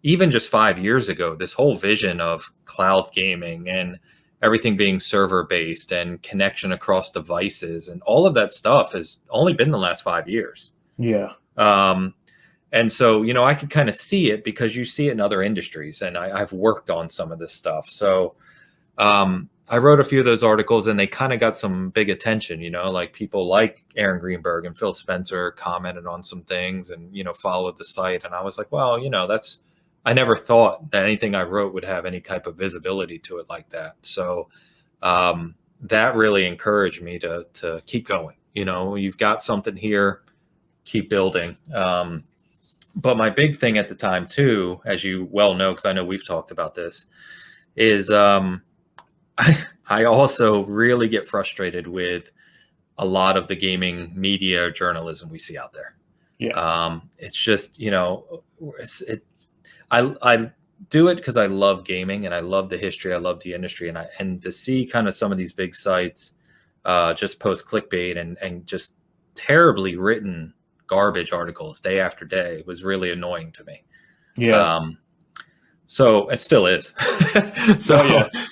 even just 5 years ago, this whole vision of cloud gaming and everything being server based and connection across devices and all of that stuff has only been the last 5 years. Yeah. And so, I could kind of see it because you see it in other industries, and I've worked on some of this stuff. So I wrote a few of those articles, and they kind of got some big attention, like people like Aaron Greenberg and Phil Spencer commented on some things and, followed the site. And I was like, well, I never thought that anything I wrote would have any type of visibility to it like that. So that really encouraged me to keep going. You've got something here, keep building. But my big thing at the time too, as you well know, because I know we've talked about this, is I also really get frustrated with a lot of the gaming media journalism we see out there. Yeah. It's just, I do it because I love gaming and I love the history. I love the industry, and to see kind of some of these big sites just post clickbait and just terribly written garbage articles day after day was really annoying to me. Yeah. So it still is. So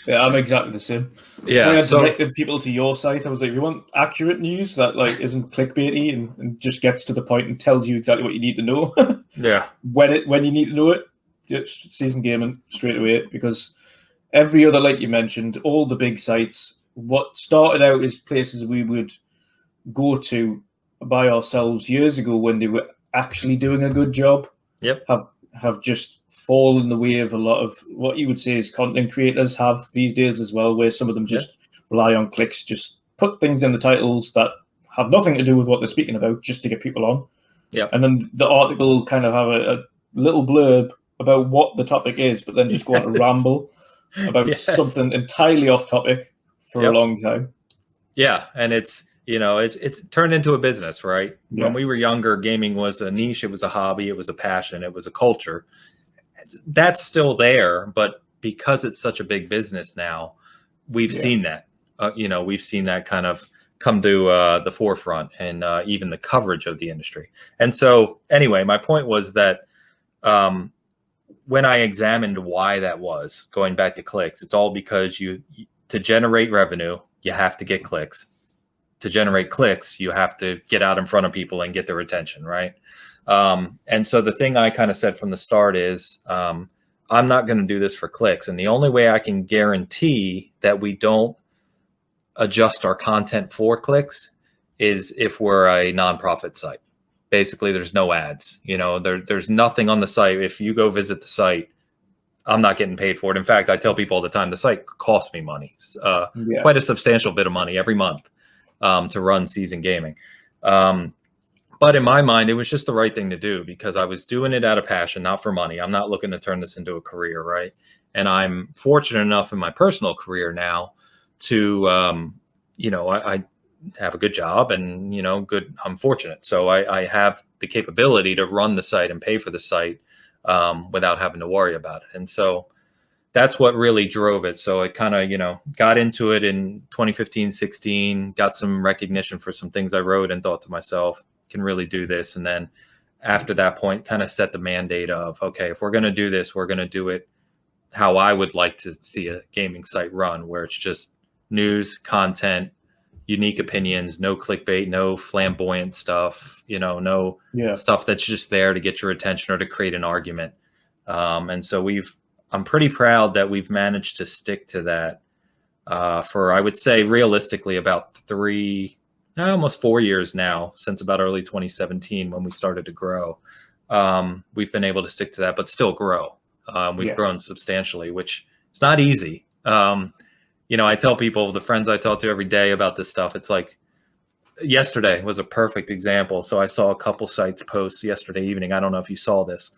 yeah, I'm exactly the same. yeah, I so directed people to your site. I was like, if you want accurate news that like isn't clickbaity and just gets to the point and tells you exactly what you need to know, yeah, when you need to know it, it's season gaming straight away. Because every other, like you mentioned, all the big sites, what started out as places we would go to by ourselves years ago when they were actually doing a good job, yep, have just fallen the way of a lot of what you would say is content creators have these days as well, where some of them just rely on clicks, just put things in the titles that have nothing to do with what they're speaking about just to get people on. yep. And then the article kind of have a little blurb about what the topic is, but then just go on to ramble about something entirely off topic for a long time. Yeah, and it's turned into a business, right? Yeah. When we were younger, gaming was a niche, it was a hobby, it was a passion, it was a culture. That's still there, but because it's such a big business now, we've seen that. We've seen that kind of come to the forefront, and even the coverage of the industry. And so, anyway, my point was that when I examined why that was, going back to clicks, it's all because to generate revenue, you have to get clicks. To generate clicks, you have to get out in front of people and get their attention, right? And so the thing I kind of said from the start is, I'm not going to do this for clicks. And the only way I can guarantee that we don't adjust our content for clicks is if we're a nonprofit site. Basically, there's no ads. There's nothing on the site. If you go visit the site, I'm not getting paid for it. In fact, I tell people all the time, the site costs me money, quite a substantial bit of money every month to run Season Gaming. But in my mind, it was just the right thing to do because I was doing it out of passion, not for money. I'm not looking to turn this into a career, right? And I'm fortunate enough in my personal career now to, I have a good job and, I'm fortunate. So I have the capability to run the site and pay for the site without having to worry about it. And so that's what really drove it. So it kind of, got into it in 2015, 16, got some recognition for some things I wrote and thought to myself, can really do this. And then after that point, kind of set the mandate of, okay, if we're going to do this, we're going to do it how I would like to see a gaming site run, where it's just news, content, unique opinions, no clickbait, no flamboyant stuff, no stuff that's just there to get your attention or to create an argument. And so I'm pretty proud that we've managed to stick to that for, I would say, realistically, about almost 4 years now, since about early 2017 when we started to grow. We've been able to stick to that, but still grow. We've grown substantially, which it's not easy. I tell people, the friends I talk to every day about this stuff, it's like yesterday was a perfect example. So I saw a couple sites post yesterday evening. I don't know if you saw this,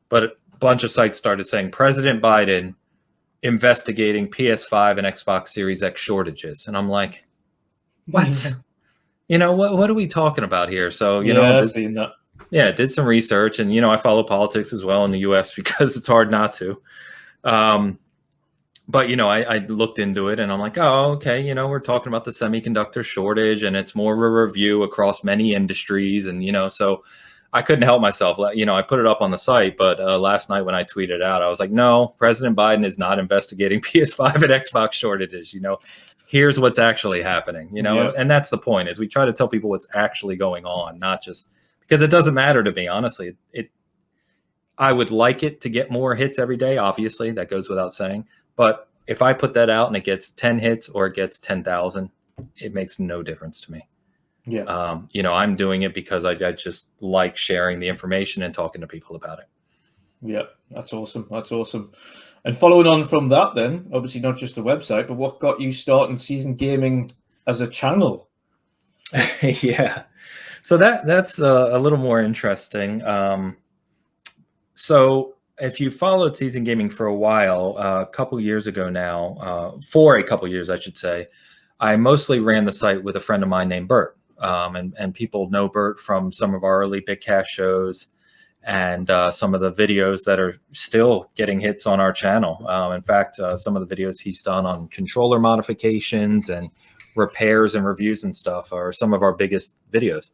but a bunch of sites started saying President Biden investigating PS5 and Xbox Series X shortages. And I'm like, what? What are we talking about here? So, I've seen that. Yeah, did some research, and I follow politics as well in the U.S. because it's hard not to. But I looked into it, and I'm like, oh, okay, we're talking about the semiconductor shortage, and it's more of a review across many industries, and so I couldn't help myself. I put it up on the site, but last night when I tweeted out, I was like, no, President Biden is not investigating PS5 and Xbox shortages. Here's what's actually happening. And that's the point, is we try to tell people what's actually going on, not just because it doesn't matter to me, honestly. I would like it to get more hits every day. Obviously, that goes without saying. But if I put that out and it gets 10 hits or it gets 10,000, it makes no difference to me. Yeah. I'm doing it because I just like sharing the information and talking to people about it. Yeah, that's awesome. That's awesome. And following on from that, then, obviously not just the website, but what got you starting Season Gaming as a channel? Yeah. So that's a little more interesting. So if you followed Season Gaming for a while, a couple years ago now, for a couple years, I should say, I mostly ran the site with a friend of mine named Bert. And people know Bert from some of our early Big Cash shows and some of the videos that are still getting hits on our channel. In fact, some of the videos he's done on controller modifications and repairs and reviews and stuff are some of our biggest videos.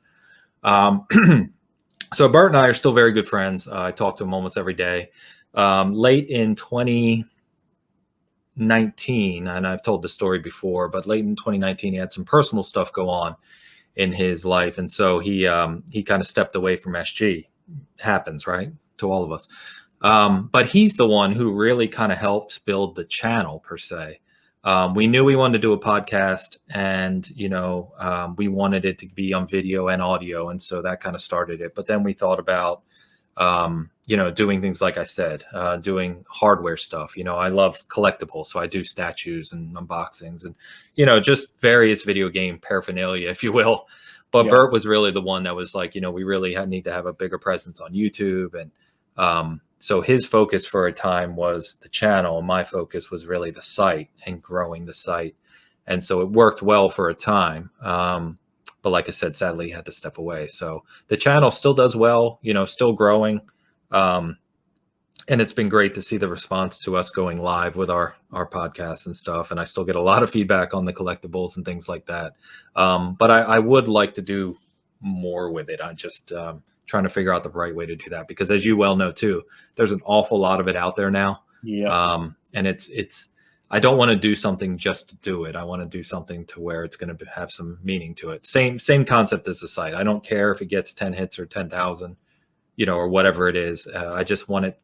So Bert and I are still very good friends. I talk to him almost every day. Late in 2019, and I've told the story before, but late in 2019, he had some personal stuff go on in his life. And so he kind of stepped away from SG. Happens, right? To all of us. But he's the one who really kind of helped build the channel per se. We knew we wanted to do a podcast, and we wanted it to be on video and audio, and so that kind of started it. But then we thought about doing things like I said, doing hardware stuff. I love collectibles, so I do statues and unboxings and just various video game paraphernalia, if you will. But Bert was really the one that was like, we really need to have a bigger presence on YouTube. And so his focus for a time was the channel. My focus was really the site and growing the site. And so it worked well for a time. But like I said, sadly, he had to step away. So the channel still does well, still growing. And it's been great to see the response to us going live with our podcasts and stuff. And I still get a lot of feedback on the collectibles and things like that. But I would like to do more with it. I'm just trying to figure out the right way to do that, because as you well know too, there's an awful lot of it out there now. Yeah. And it's I don't want to do something just to do it. I want to do something to where it's going to have some meaning to it. Same concept as the site. I don't care if it gets 10 hits or 10,000, or whatever it is. I just want it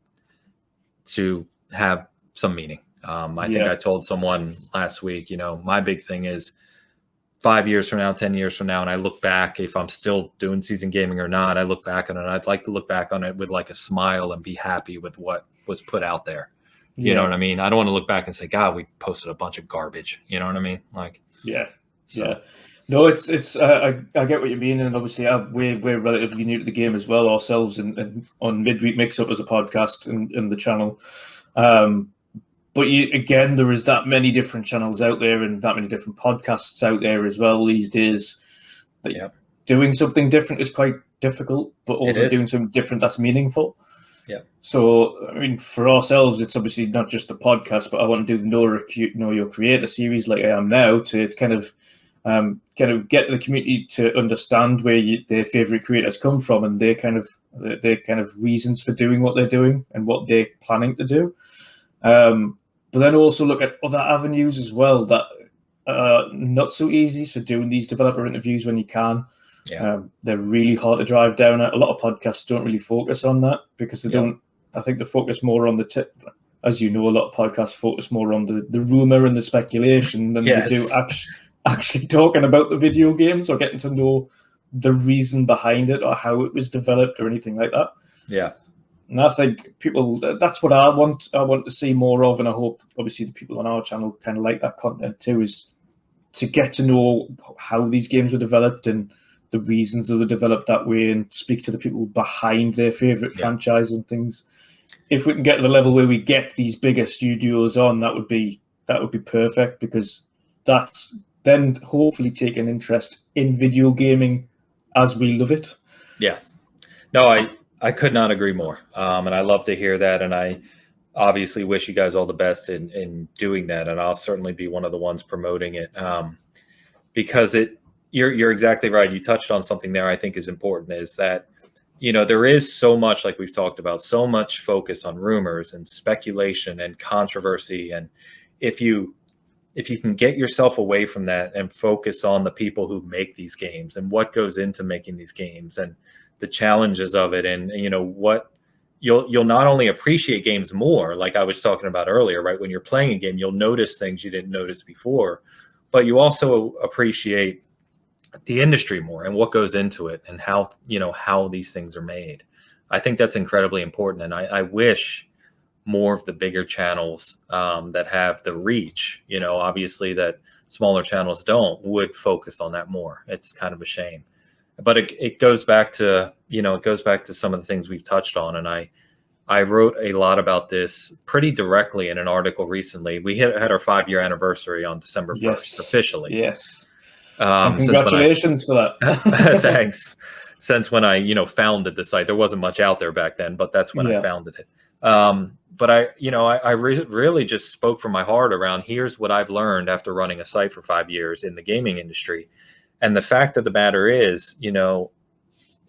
to have some meaning. I think I told someone last week, my big thing is 5 years from now, 10 years from now, and I look back, if I'm still doing Season Gaming or not, I look back on it. I'd like to look back on it with like a smile and be happy with what was put out there. You know what I mean? I don't want to look back and say, God, we posted a bunch of garbage. You know what I mean? Like, No, it's I get what you mean, and obviously we're relatively new to the game as well ourselves, and on Midweek Mix-Up as a podcast and the channel. But again, there is that many different channels out there and that many different podcasts out there as well these days. Doing something different is quite difficult, but also doing something different that's meaningful. Yeah. So, I mean, for ourselves, it's obviously not just a podcast, but I want to do the Know Your Creator series like I am now to kind of get the community to understand where their favorite creators come from and their kind of reasons for doing what they're doing and what they're planning to do. But then also look at other avenues as well that are not so easy. So doing these developer interviews when you can. They're really hard to drive down. A lot of podcasts don't really focus on that because they don't. I think they focus more on as you know, a lot of podcasts focus more on the rumor and the speculation than they do actually talking about the video games or getting to know the reason behind it or how it was developed or anything like that. Yeah. And I think that's what I want to see more of. And I hope obviously the people on our channel kind of like that content too, is to get to know how these games were developed and the reasons they were developed that way, and speak to the people behind their favorite franchise and things. If we can get to the level where we get these bigger studios on, that would be perfect, because that's then hopefully take an interest in video gaming as we love it. Yeah. No, I could not agree more. And I love to hear that. And I obviously wish you guys all the best in doing that. And I'll certainly be one of the ones promoting it, because you're exactly right. You touched on something there I think is important, is that, there is so much, like we've talked about, so much focus on rumors and speculation and controversy. And if you can get yourself away from that and focus on the people who make these games and what goes into making these games and the challenges of it, and what you'll not only appreciate games more, like I was talking about earlier, right? When you're playing a game, you'll notice things you didn't notice before, but you also appreciate the industry more and what goes into it and how these things are made. I think that's incredibly important. And I wish more of the bigger channels that have the reach, obviously that smaller channels don't, would focus on that more. It's kind of a shame. But it goes back to, some of the things we've touched on. And I I wrote a lot about this pretty directly in an article recently. We had our 5-year anniversary on December 1st, officially. Yes. And congratulations for that. Thanks. Since when I, founded the site, there wasn't much out there back then, but that's when I founded it. But I really just spoke from my heart around here's what I've learned after running a site for 5 years in the gaming industry. And the fact of the matter is,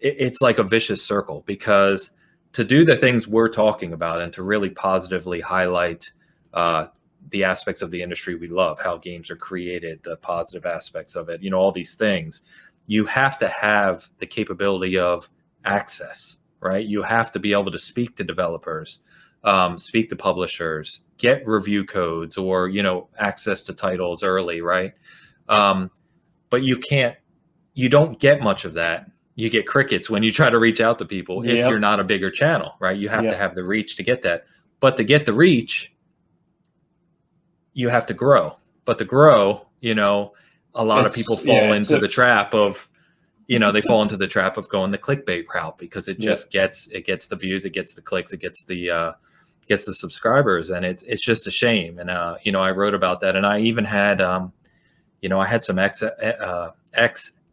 it's like a vicious circle, because to do the things we're talking about and to really positively highlight the aspects of the industry we love, how games are created, the positive aspects of it, all these things, you have to have the capability of access, right? You have to be able to speak to developers, speak to publishers, get review codes or, access to titles early, right? But you don't get much of that. You get crickets when you try to reach out to people if you're not a bigger channel, right? You have to have the reach to get that. But to get the reach, you have to grow. But to grow, a lot of people fall into the trap of, they fall into the trap of going the clickbait route, because it just gets the views, it gets the clicks, it gets the subscribers, and it's just a shame. And I wrote about that, and I even had I had some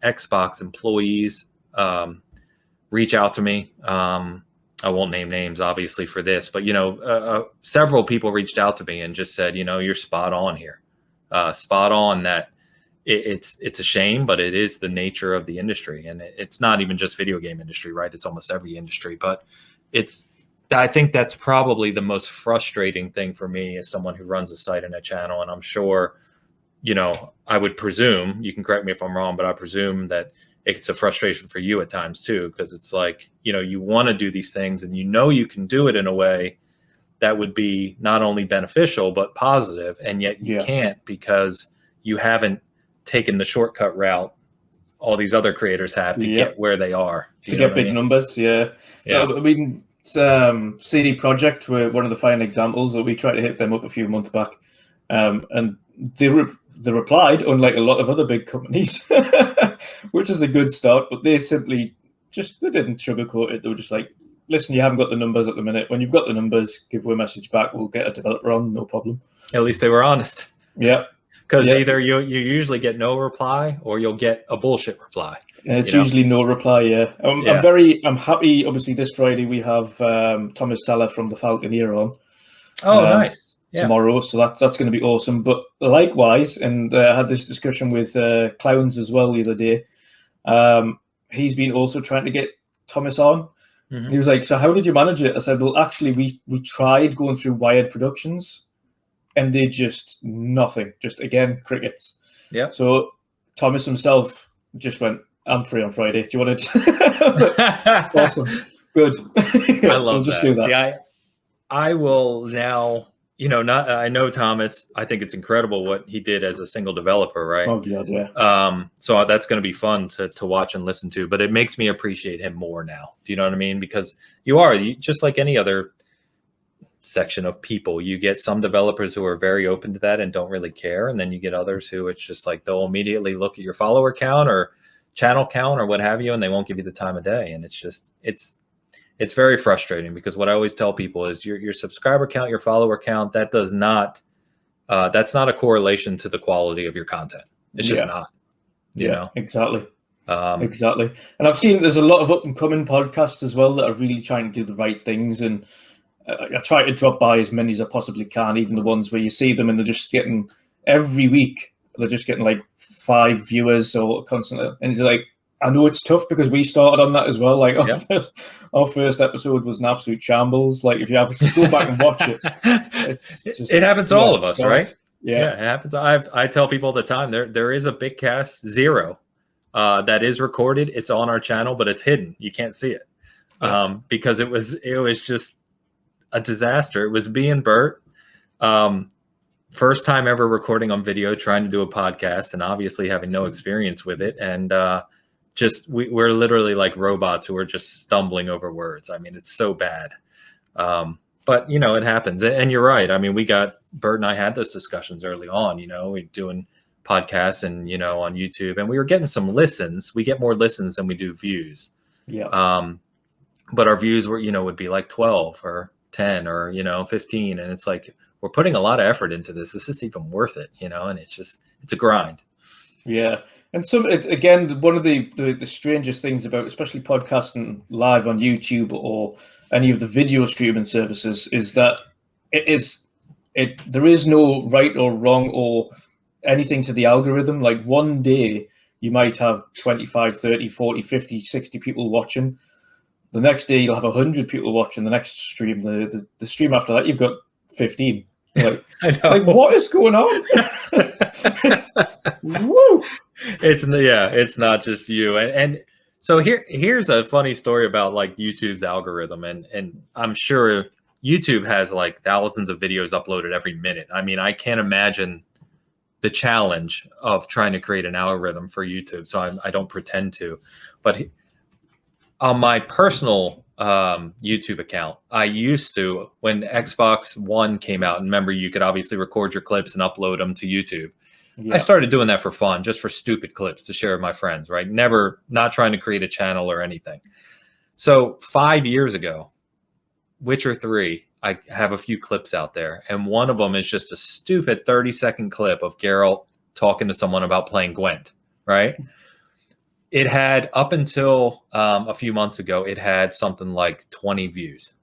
Xbox employees reach out to me. I won't name names, obviously, for this, but several people reached out to me and just said, you're spot on here, spot on that. It's a shame, but it is the nature of the industry, and it's not even just video game industry, right? It's almost every industry, but I think that's probably the most frustrating thing for me as someone who runs a site and a channel. And I'm sure, I would presume, you can correct me if I'm wrong, but I presume that it's a frustration for you at times too, because it's like, you want to do these things and you can do it in a way that would be not only beneficial, but positive. And yet you can't, because you haven't taken the shortcut route all these other creators have to get where they are. To get big numbers. Yeah. I mean, CD Projekt were one of the fine examples that we tried to hit them up a few months back. And they replied, unlike a lot of other big companies, which is a good start, but they simply they didn't sugarcoat it. They were just like, listen, you haven't got the numbers at the minute. When you've got the numbers, give a message back. We'll get a developer on, no problem. At least they were honest. Yeah. Because either you usually get no reply or you'll get a bullshit reply. It's usually no reply, I'm happy. Obviously, this Friday we have Thomas Seller from the Falconeer on. Oh, nice. Tomorrow, so that's going to be awesome. But likewise, and I had this discussion with Clowns as well the other day. He's been also trying to get Thomas on. Mm-hmm. He was like, so how did you manage it? I said, well, actually, we tried going through Wired Productions, and they just nothing. Just, again, crickets. Yeah. So Thomas himself just went, I'm free on Friday. Do you want it? Awesome. Good. I love that. Do that. See, I will now, I know Thomas, I think it's incredible what he did as a single developer, right? Oh, God, yeah. So that's going to be fun to watch and listen to, but it makes me appreciate him more now. Do you know what I mean? Because you just like any other section of people, you get some developers who are very open to that and don't really care. And then you get others who it's just like, they'll immediately look at your follower count or channel count or what have you, and they won't give you the time of day. And it's very frustrating, because what I always tell people is your subscriber count, your follower count, that's not a correlation to the quality of your content. It's just not, you know? Exactly. Exactly. And I've seen there's a lot of up and coming podcasts as well that are really trying to do the right things. And I try to drop by as many as I possibly can, even the ones where you see them and they're just getting every week, they're just getting like 5 viewers or constantly. And it's like, I know it's tough because we started on that as well. Like our first episode was an absolute shambles. Like if you have to go back and watch it, it happens to all of us, right? Yeah, it happens. I tell people all the time, there is a Big Cast 0 that is recorded. It's on our channel, but it's hidden. You can't see it because it was just a disaster. It was me and Bert. First time ever recording on video, trying to do a podcast, and obviously having no experience with it. And we're literally like robots who are just stumbling over words. I mean, it's so bad. But, it happens. And you're right. I mean, Bert and I had those discussions early on, we're doing podcasts and, on YouTube, and we were getting some listens. We get more listens than we do views. Yeah. But our views were, would be like 12 or 10 or, 15. And it's like, we're putting a lot of effort into this. Is this even worth it? And it's a grind. Yeah. And again, one of the strangest things about especially podcasting live on YouTube or any of the video streaming services is that there is no right or wrong or anything to the algorithm. Like one day you might have 25, 30, 40, 50, 60 people watching. The next day you'll have 100 people watching. The next stream, the stream after that, you've got 15. Like, like what is going on? Woo! It's not just you. And so here's a funny story about like YouTube's algorithm, and I'm sure YouTube has like thousands of videos uploaded every minute. I mean, I can't imagine the challenge of trying to create an algorithm for YouTube. So I don't pretend to, but on my personal YouTube account, I used to, when Xbox One came out, and remember, you could obviously record your clips and upload them to YouTube. Yeah. I started doing that for fun, just for stupid clips to share with my friends, right? Not trying to create a channel or anything. So 5 years ago, Witcher 3, I have a few clips out there. And one of them is just a stupid 30-second clip of Geralt talking to someone about playing Gwent, right? It had, up until a few months ago, it had something like 20 views.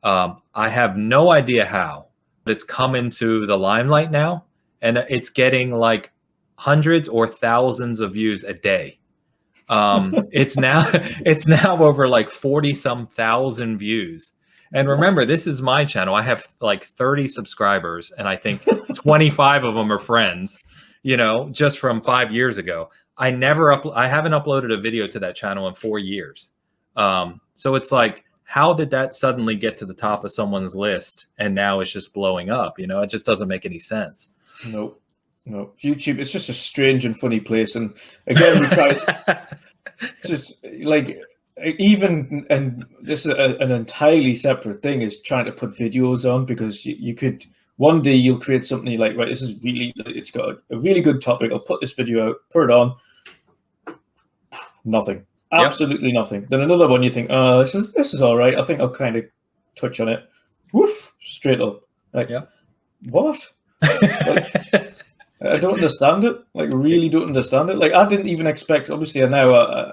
I have no idea how, but it's come into the limelight now, and it's getting like hundreds or thousands of views a day. It's now over like 40-some thousand views. And remember, this is my channel. I have like 30 subscribers, and I think 25 of them are friends, just from 5 years ago. I haven't uploaded a video to that channel in 4 years. So it's like, how did that suddenly get to the top of someone's list and now it's just blowing up? It just doesn't make any sense. No. YouTube, it's just a strange and funny place. And again, we try just like, and this is an entirely separate thing, is trying to put videos on, because you could, one day you'll create something like, right, it's got a really good topic. I'll put this video out, put it on. Nothing. Absolutely nothing. Then another one, you think, oh, this is all right. I think I'll kind of touch on it. Woof, straight up. Like, what? Like, I don't understand it. Like, really don't understand it. Like, I didn't even expect. Obviously, I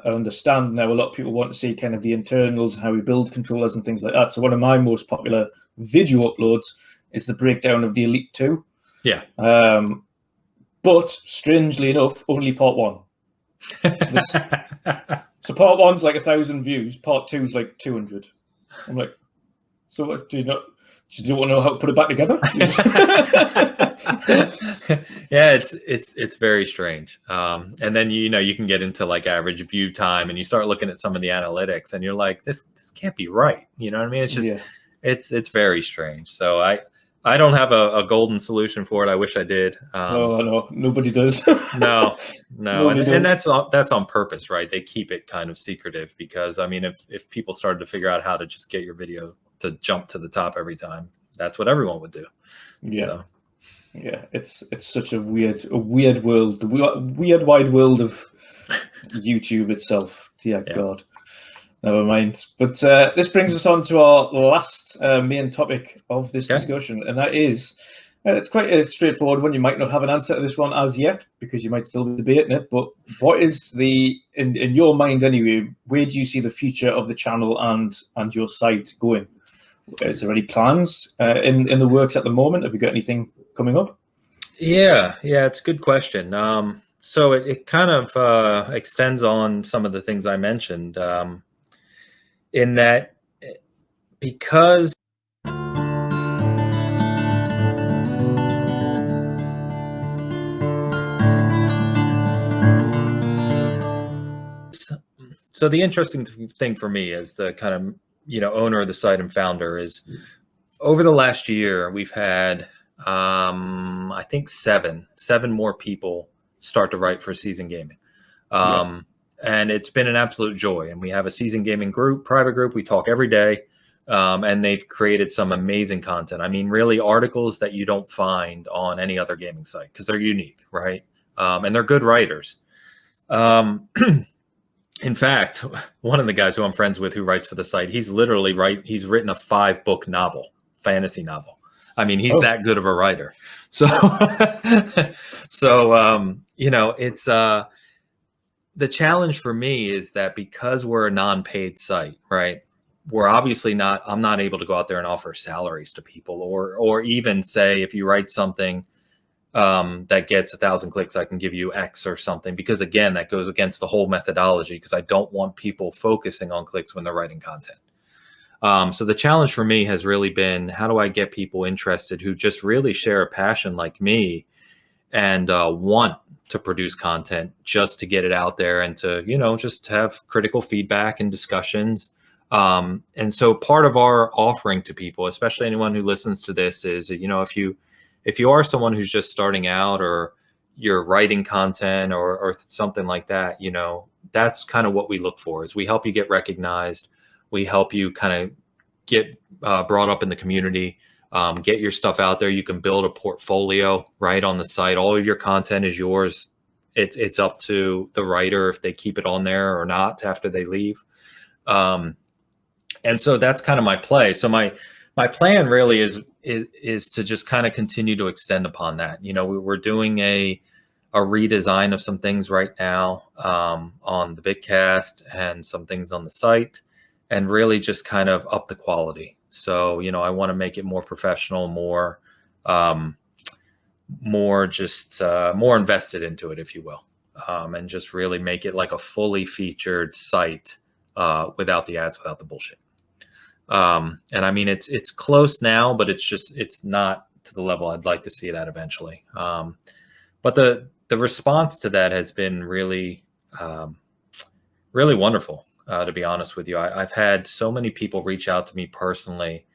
understand now. A lot of people want to see kind of the internals and how we build controllers and things like that. So one of my most popular video uploads is the breakdown of the Elite 2. Yeah. But strangely enough, only part 1. So part 1's like 1,000 views. Part 2's like 200. I'm like, so what, do you want to know how to put it back together? Yeah, it's very strange. And then you can get into like average view time, and you start looking at some of the analytics, and you're like, this can't be right. You know what I mean? It's just it's very strange. So I don't have a golden solution for it. I wish I did. No, nobody does. No. And that's on purpose, right? They keep it kind of secretive, because I mean, if people started to figure out how to just get your video to jump to the top every time, that's what everyone would do. Yeah. So. Yeah, it's such a weird world, the weird wide world of YouTube itself. Yeah. God. Never mind. But this brings us on to our last main topic of this discussion, and that is, it's quite a straightforward one. You might not have an answer to this one as yet, because you might still be debating it, but what is in your mind anyway, where do you see the future of the channel and your site going? Is there any plans in the works at the moment? Have you got anything coming up? Yeah, it's a good question. So it kind of extends on some of the things I mentioned, in that, because so the interesting thing for me as the kind of owner of the site and founder is, over the last year we've had I think seven more people start to write for Season Gaming. And it's been an absolute joy. And we have a Season Gaming group, private group. We talk every day. And they've created some amazing content. I mean, really articles that you don't find on any other gaming site, because they're unique, right? And they're good writers. In fact, one of the guys who I'm friends with who writes for the site, he's written a 5-book novel fantasy novel. I mean, he's Oh. that good of a writer. So, you know, it's the challenge for me is that because we're a non-paid site, right? We're obviously not. I'm not able to go out there and offer salaries to people, or even say if you write something that gets 1,000 clicks, I can give you X or something, because again, that goes against the whole methodology, because I don't want people focusing on clicks when they're writing content. So the challenge for me has really been, how do I get people interested who just really share a passion like me and want to produce content just to get it out there and to, you know, just have critical feedback and discussions. And so part of our offering to people, especially anyone who listens to this, is, you know, if you are someone who's just starting out, or you're writing content or something like that, you know, that's kind of what we look for, is we help you get recognized. We help you kind of get brought up in the community, get your stuff out there. You can build a portfolio right on the site. All of your content is yours. It's up to the writer if they keep it on there or not after they leave. And so that's kind of my play. So my plan really is to just kind of continue to extend upon that. You know, we're doing a redesign of some things right now on the Bitcast and some things on the site, and really just kind of up the quality. So, you know, I want to make it more professional, more invested into it, if you will, and just really make it like a fully featured site without the ads, without the bullshit. And I mean, it's close now, but it's not to the level I'd like to see it at eventually. But the response to that has been really, really wonderful, to be honest with you. I've had so many people reach out to me personally,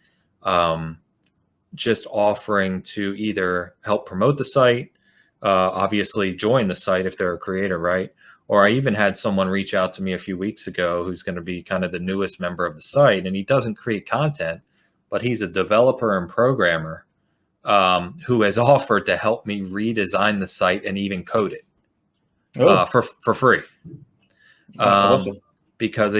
just offering to either help promote the site, obviously join the site if they're a creator, right? Or I even had someone reach out to me a few weeks ago who's going to be kind of the newest member of the site, and he doesn't create content, but he's a developer and programmer who has offered to help me redesign the site and even code it for free. Awesome. Because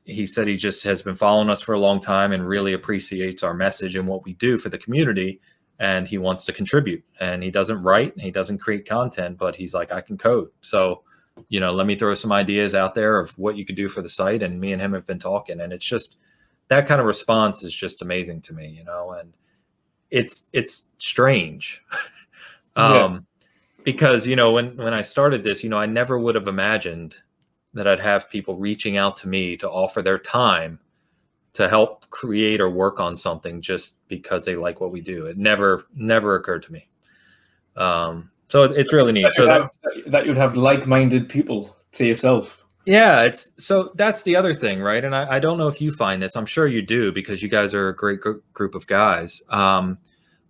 he said he just has been following us for a long time and really appreciates our message and what we do for the community, and he wants to contribute. And he doesn't write, and he doesn't create content, but he's like, I can code. So, you know, let me throw some ideas out there of what you could do for the site. And me and him have been talking, and it's just, that kind of response is just amazing to me, you know, and it's strange. Because, you know, when I started this, you know, I never would have imagined that I'd have people reaching out to me to offer their time to help create or work on something just because they like what we do. It never occurred to me. So it's really neat. That you'd have like-minded people to yourself. Yeah, so that's the other thing, right? And I don't know if you find this. I'm sure you do, because you guys are a great group of guys. But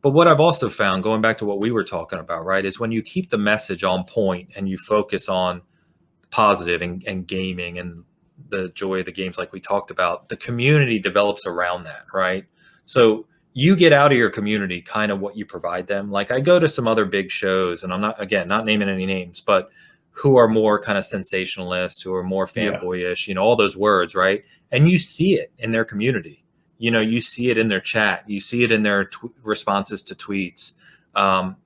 what I've also found, going back to what we were talking about, right, is when you keep the message on point and you focus on positive and gaming and the joy of the games like we talked about, the community develops around that, right? So you get out of your community kind of what you provide them. Like, I go to some other big shows, and I'm not naming any names, but who are more kind of sensationalist, who are more fanboyish, you know, all those words, right? And you see it in their community. You know, you see it in their chat, you see it in their responses to tweets. And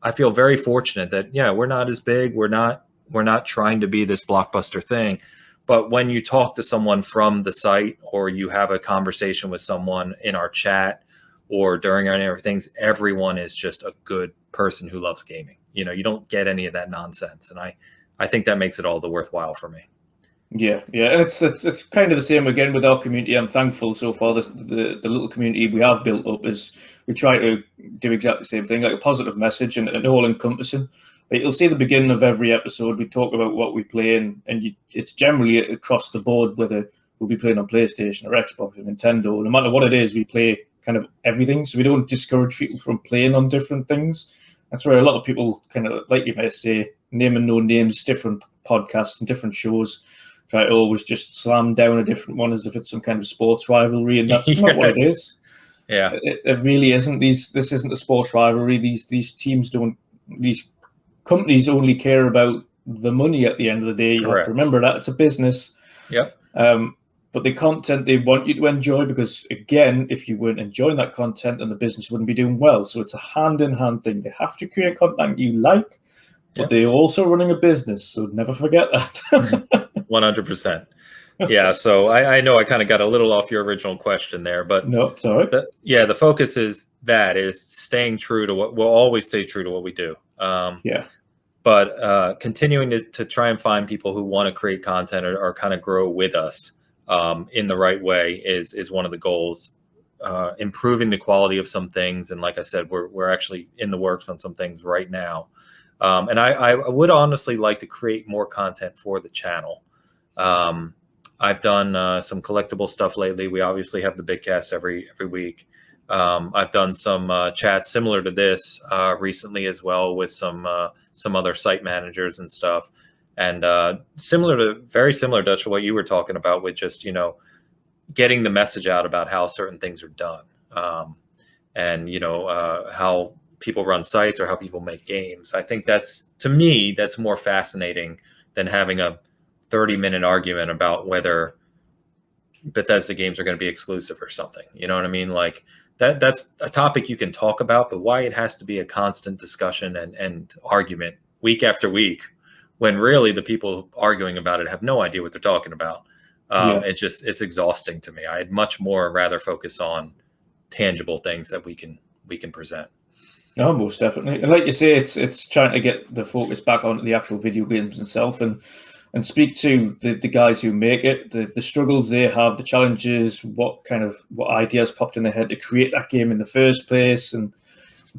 I feel very fortunate that, yeah, we're not as big. We're not trying to be this blockbuster thing. But when you talk to someone from the site, or you have a conversation with someone in our chat or during our things, everyone is just a good person who loves gaming. You know, you don't get any of that nonsense. And I think that makes it all the worthwhile for me. Yeah. And it's kind of the same again with our community. I'm thankful so far. The little community we have built up is we try to do exactly the same thing, like a positive message and all encompassing. Like, you'll see the beginning of every episode, we talk about what we play, and it's generally across the board, whether we'll be playing on PlayStation or Xbox or Nintendo. No matter what it is, we play kind of everything. So we don't discourage people from playing on different things. That's where a lot of people kind of, like you may say, name and no names, different podcasts and different shows, try to always just slam down a different one as if it's some kind of sports rivalry, and that's not what it is. Yeah, it really isn't. This isn't a sports rivalry. These teams don't. These companies only care about the money at the end of the day. You have to remember that it's a business. Yep. but the content they want you to enjoy, because again, if you weren't enjoying that content, then the business wouldn't be doing well. So it's a hand-in-hand thing. They have to create content you like, but they're also running a business, so never forget that. 100%. Yeah, so I know I kind of got a little off your original question there, but no, it's all right. The focus is staying true to what we'll always stay true to what we do. But continuing to try and find people who want to create content or kind of grow with us in the right way is one of the goals. Improving the quality of some things, and like I said, we're actually in the works on some things right now. And I would honestly like to create more content for the channel. I've done some collectible stuff lately. We obviously have the big cast every week. I've done some chats similar to this recently as well with some other site managers and stuff. And very similar, Dutch, to what you were talking about with just, getting the message out about how certain things are done. And, how people run sites or how people make games. I think to me, that's more fascinating than having a 30-minute argument about whether Bethesda games are going to be exclusive or something. You know what I mean? Like that's a topic you can talk about, but why it has to be a constant discussion and argument week after week, when really the people arguing about it have no idea what they're talking about. It's exhausting to me. I'd much more rather focus on tangible things that we can present. No, most definitely. And like you say, it's trying to get the focus back onto the actual video games themselves and speak to the guys who make it, the struggles they have, the challenges, what ideas popped in their head to create that game in the first place, and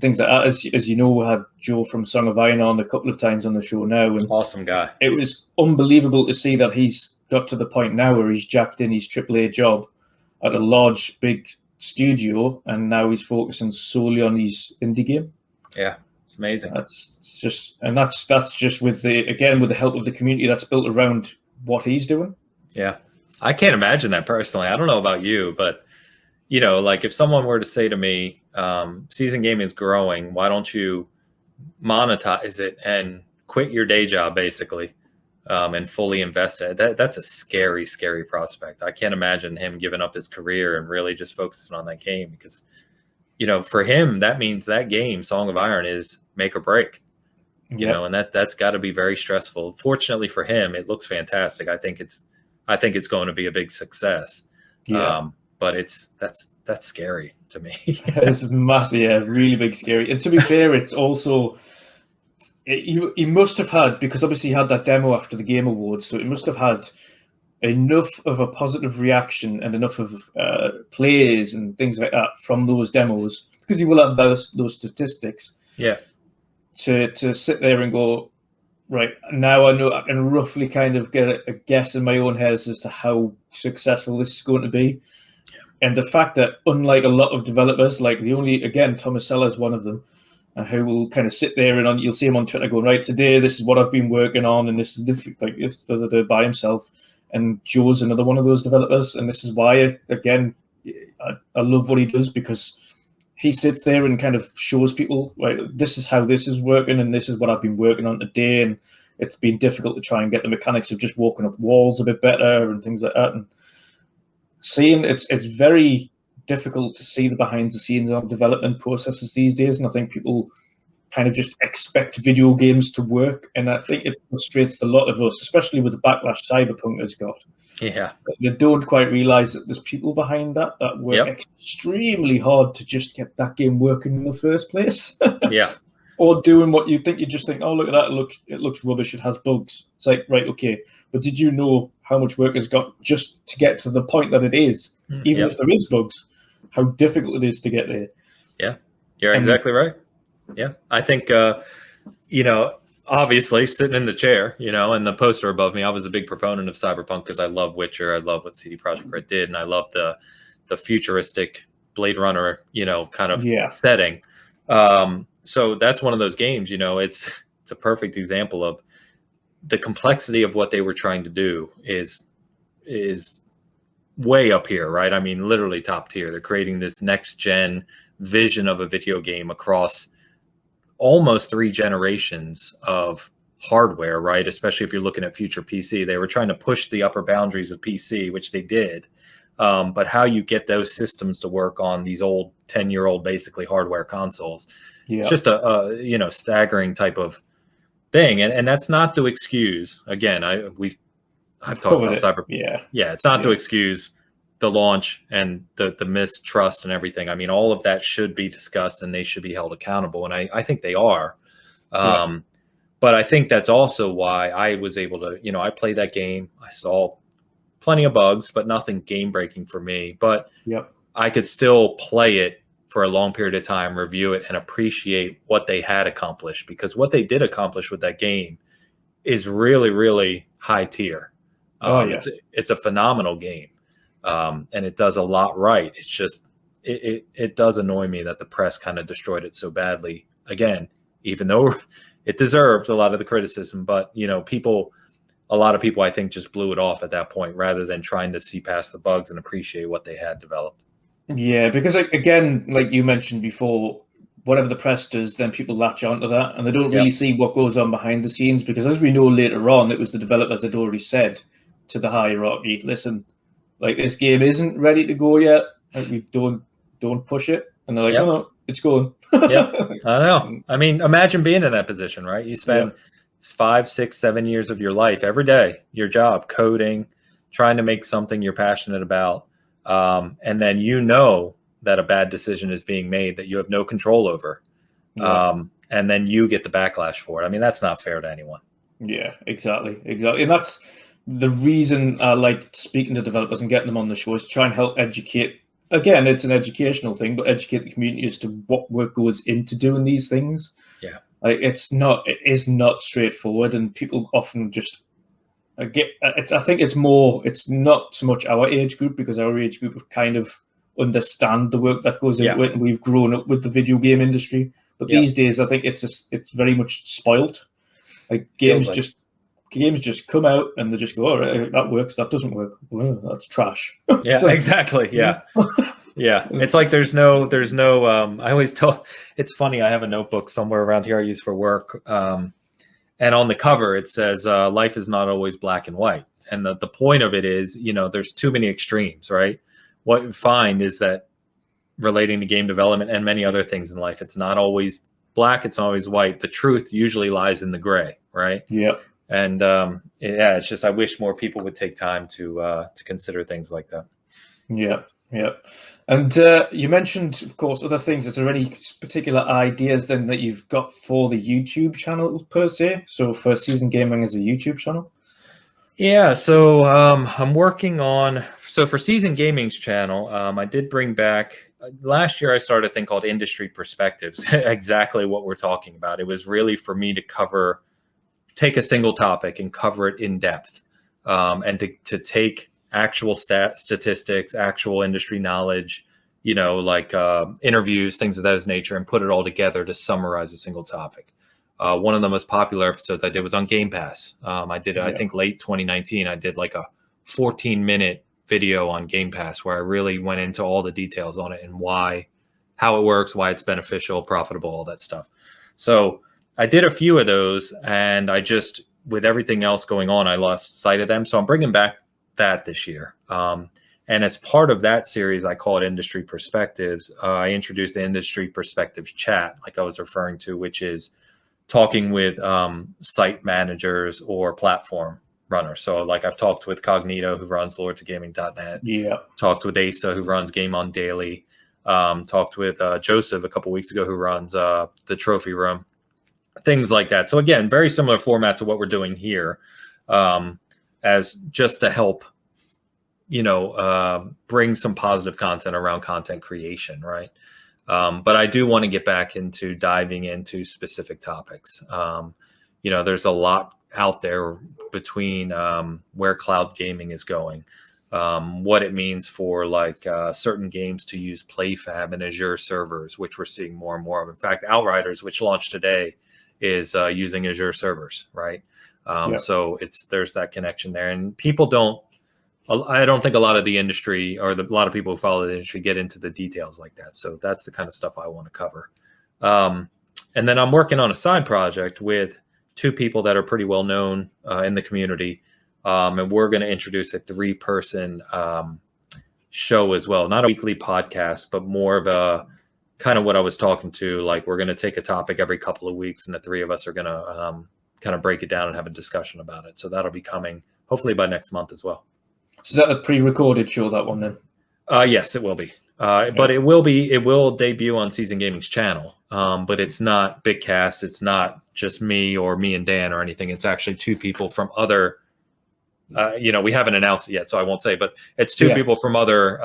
things like that. As you know, we had Joe from Song of Iron on a couple of times on the show now. And awesome guy. It was unbelievable to see that he's got to the point now where he's jacked in his AAA job at a large, big studio, and now he's focusing solely on his indie game. Yeah, it's amazing. That's just with the help of the community that's built around what he's doing. Yeah, I can't imagine that personally. I don't know about you, but like if someone were to say to me, season gaming is growing, why don't you monetize it and quit your day job basically, and fully invest in it? That's a scary, scary prospect. I can't imagine him giving up his career and really just focusing on that game, because for him, that means that game, Song of Iron, is make or break. And that's got to be very stressful. Fortunately for him, it looks fantastic. I think it's going to be a big success. But that's scary to me. It's massive, really big, scary. And to be fair, it's also he must have had, because obviously he had that demo after the Game Awards, so it must have had enough of a positive reaction and enough of plays and things like that from those demos, because you will have those statistics. Yeah. To sit there and go, right, now I know I can roughly kind of get a guess in my own head as to how successful this is going to be. Yeah. And the fact that, unlike a lot of developers, like Thomas Seller is one of them, who will kind of sit there and you'll see him on Twitter going, right, today this is what I've been working on, and this is this by himself. And Joe's another one of those developers, and this is why, I love what he does, because he sits there and kind of shows people, right, this is how this is working, and this is what I've been working on today, and it's been difficult to try and get the mechanics of just walking up walls a bit better and things like that. And seeing it's very difficult to see the behind the scenes of development processes these days, and I think people kind of just expect video games to work, and I think it frustrates a lot of us, especially with the backlash Cyberpunk has got. Yeah, they don't quite realize that there's people behind that work extremely hard to just get that game working in the first place. Yeah. Or doing what you just think, oh, look at that, it looks rubbish, it has bugs. It's like, right, okay, but did you know how much work it's got just to get to the point that it is? Even if there is bugs, how difficult it is to get there. Yeah, you're exactly right. Yeah, I think, obviously sitting in the chair, and the poster above me, I was a big proponent of Cyberpunk because I love Witcher. I love what CD Projekt Red did. And I love the futuristic Blade Runner, kind of setting. So that's one of those games, it's a perfect example of the complexity of what they were trying to do is way up here, right? I mean, literally top tier. They're creating this next gen vision of a video game across almost 3 generations of hardware, right? Especially if you're looking at future PC, they were trying to push the upper boundaries of PC, which they did. But how you get those systems to work on these old 10-year-old basically hardware consoles, it's just a staggering type of thing. And that's not to excuse, again, I've talked about cyber. Yeah, it's not to excuse the launch and the mistrust and everything. I mean, all of that should be discussed and they should be held accountable. And I think they are. But I think that's also why I was able to, I played that game. I saw plenty of bugs, but nothing game breaking for me. But I could still play it for a long period of time, review it, and appreciate what they had accomplished, because what they did accomplish with that game is really, really high tier. It's a phenomenal game. And it does a lot right. It's just, it does annoy me that the press kind of destroyed it so badly. Again, even though it deserved a lot of the criticism, but a lot of people I think just blew it off at that point rather than trying to see past the bugs and appreciate what they had developed. Yeah, because again, like you mentioned before, whatever the press does, then people latch onto that and they don't really see what goes on behind the scenes, because as we know later on, it was the developers that already said to the hierarchy, listen, like, this game isn't ready to go yet. Like, we don't push it. And they're like, oh, no, it's going. Yeah, I know. I mean, imagine being in that position, right? You spend 5, 6, 7 years of your life, every day, your job, coding, trying to make something you're passionate about. And then that a bad decision is being made that you have no control over. And then you get the backlash for it. I mean, that's not fair to anyone. Yeah, exactly. And that's the reason I like speaking to developers and getting them on the show, is to try and help educate. Again, it's an educational thing, but educate the community as to what work goes into doing these things. Yeah, like it is not straightforward, and people often just I think it's not so much our age group, because our age group kind of understand the work that goes into it, and we've grown up with the video game industry. But these days, I think it's very much spoiled. Like games just come out and they just go, all right, that works, that doesn't work, well, that's trash. Yeah, exactly. Yeah. Yeah. It's like there's no I always tell, it's funny, I have a notebook somewhere around here I use for work. And on the cover it says, life is not always black and white. And the point of it is, there's too many extremes, right? What you find is that relating to game development and many other things in life, it's not always black, it's not always white. The truth usually lies in the gray, right? Yeah. And it's just, I wish more people would take time to consider things like that. Yeah. And you mentioned, of course, other things. Is there any particular ideas then that you've got for the YouTube channel per se? So for Season Gaming as a YouTube channel? Yeah, so I'm working on, so for Season Gaming's channel, I did bring back, last year I started a thing called Industry Perspectives, exactly what we're talking about. It was really for me to take a single topic and cover it in depth, and to take actual statistics, actual industry knowledge, like interviews, things of that nature, and put it all together to summarize a single topic. One of the most popular episodes I did was on Game Pass. I did, I think late 2019, I did like a 14-minute video on Game Pass where I really went into all the details on it and how it works, why it's beneficial, profitable, all that stuff. So I did a few of those, and I just, with everything else going on, I lost sight of them. So I'm bringing back that this year. And as part of that series, I call it Industry Perspectives. I introduced the Industry Perspectives chat, like I was referring to, which is talking with site managers or platform runners. So like I've talked with Cognito, who runs lordsofgaming.net. Yeah. Talked with Asa, who runs Game On Daily. Talked with Joseph a couple weeks ago, who runs the Trophy Room. Things like that. So again, very similar format to what we're doing here, as just to help, bring some positive content around content creation, right? But I do want to get back into diving into specific topics. There's a lot out there between where cloud gaming is going, what it means for like certain games to use PlayFab and Azure servers, which we're seeing more and more of. In fact, Outriders, which launched today, is using Azure servers, right? So there's that connection there, and I don't think a lot of the industry or a lot of people who follow the industry get into the details like that. So that's the kind of stuff I want to cover. And then I'm working on a side project with two people that are pretty well known in the community, and we're going to introduce a 3-person show as well. Not a weekly podcast, but more of a kind of what I was talking to. Like, we're going to take a topic every couple of weeks, and the 3 of us are going to kind of break it down and have a discussion about it. So that'll be coming hopefully by next month as well. So is that a pre-recorded show, that one then? Yes, it will be. But it will debut on Season Gaming's channel. But it's not big cast. It's not just me or me and Dan or anything. It's actually 2 people from other, we haven't announced it yet, so I won't say, but it's 2 people from other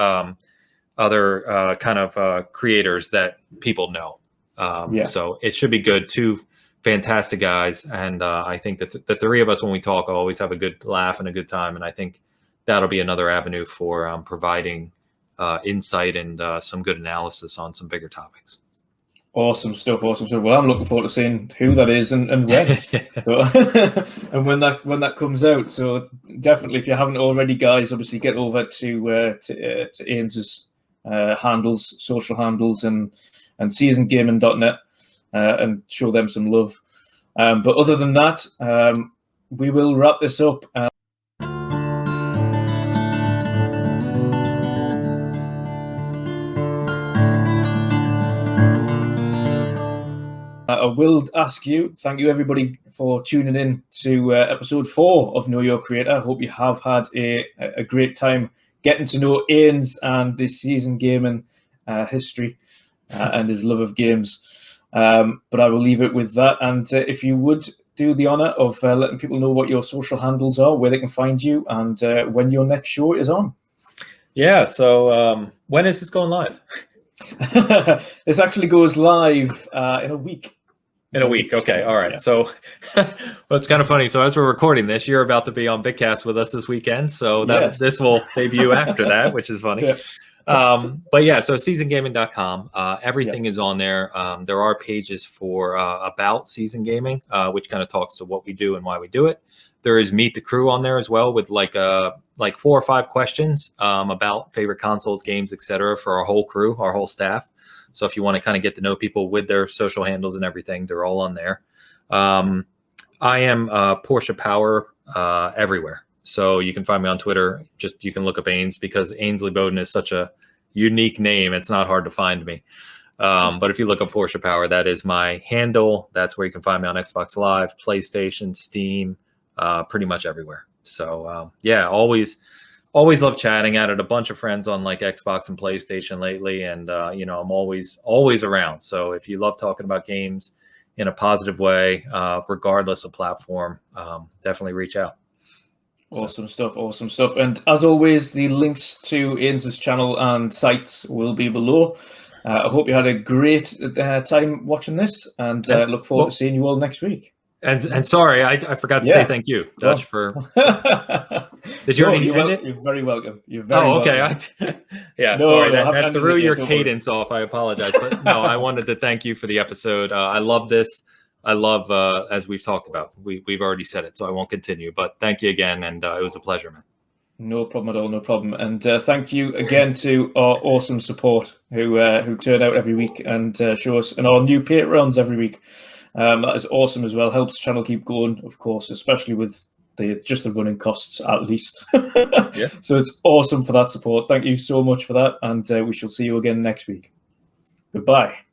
kind of creators that people know. So it should be good. 2 fantastic guys. And I think that the 3 of us, when we talk, always have a good laugh and a good time. And I think that'll be another avenue for providing insight and some good analysis on some bigger topics. Awesome stuff. Well, I'm looking forward to seeing who that is and when. So, and when that comes out. So definitely, if you haven't already, guys, obviously get over to Ains's handles, social handles, and seasongaming.net and show them some love. But other than that, we will wrap this up. I will ask you, thank you everybody for tuning in to episode 4 of Know Your Creator. I hope you have had a great time getting to know Ains and this season gaming history and his love of games. But I will leave it with that. And if you would do the honor of letting people know what your social handles are, where they can find you, and when your next show is on. Yeah, so when is this going live? This actually goes live in a week. In a week. Okay. All right. Yeah. So well, it's kind of funny. So as we're recording this, you're about to be on Bigcast with us this weekend. So this will debut after that, which is funny. But yeah, so seasongaming.com, everything is on there. There are pages for about Season Gaming, which kind of talks to what we do and why we do it. There is Meet the Crew on there as well, with like 4 or 5 questions about favorite consoles, games, etc. for our whole crew, our whole staff. So if you want to kind of get to know people with their social handles and everything, they're all on there. I am Porshapwr everywhere. So you can find me on Twitter. Just you can look up Ains, because Ainsley Bowden is such a unique name. It's not hard to find me. But if you look up Porshapwr, that is my handle. That's where you can find me on Xbox Live, PlayStation, Steam, pretty much everywhere. So yeah, always love chatting. Added a bunch of friends on like Xbox and PlayStation lately, and I'm always around. So if you love talking about games in a positive way, regardless of platform, definitely reach out. Awesome stuff. And as always, the links to Ains's channel and sites will be below. I hope you had a great time watching this, and look forward to seeing you all next week. And sorry, I forgot to say thank you, Dutch, for. Did you already end it? You're very welcome. You're very okay. welcome. Sorry, that threw your cadence off. I apologize, but no, I wanted to thank you for the episode. I love this. I love, as we've talked about, we've already said it, so I won't continue. But thank you again, and it was a pleasure, man. No problem at all. No problem. And thank you again to our awesome support who turn out every week and show us, and our new Patreons every week. That is awesome as well. Helps the channel keep going, of course, especially with the running costs at least. So it's awesome for that support. Thank you so much for that, and we shall see you again next week. Goodbye.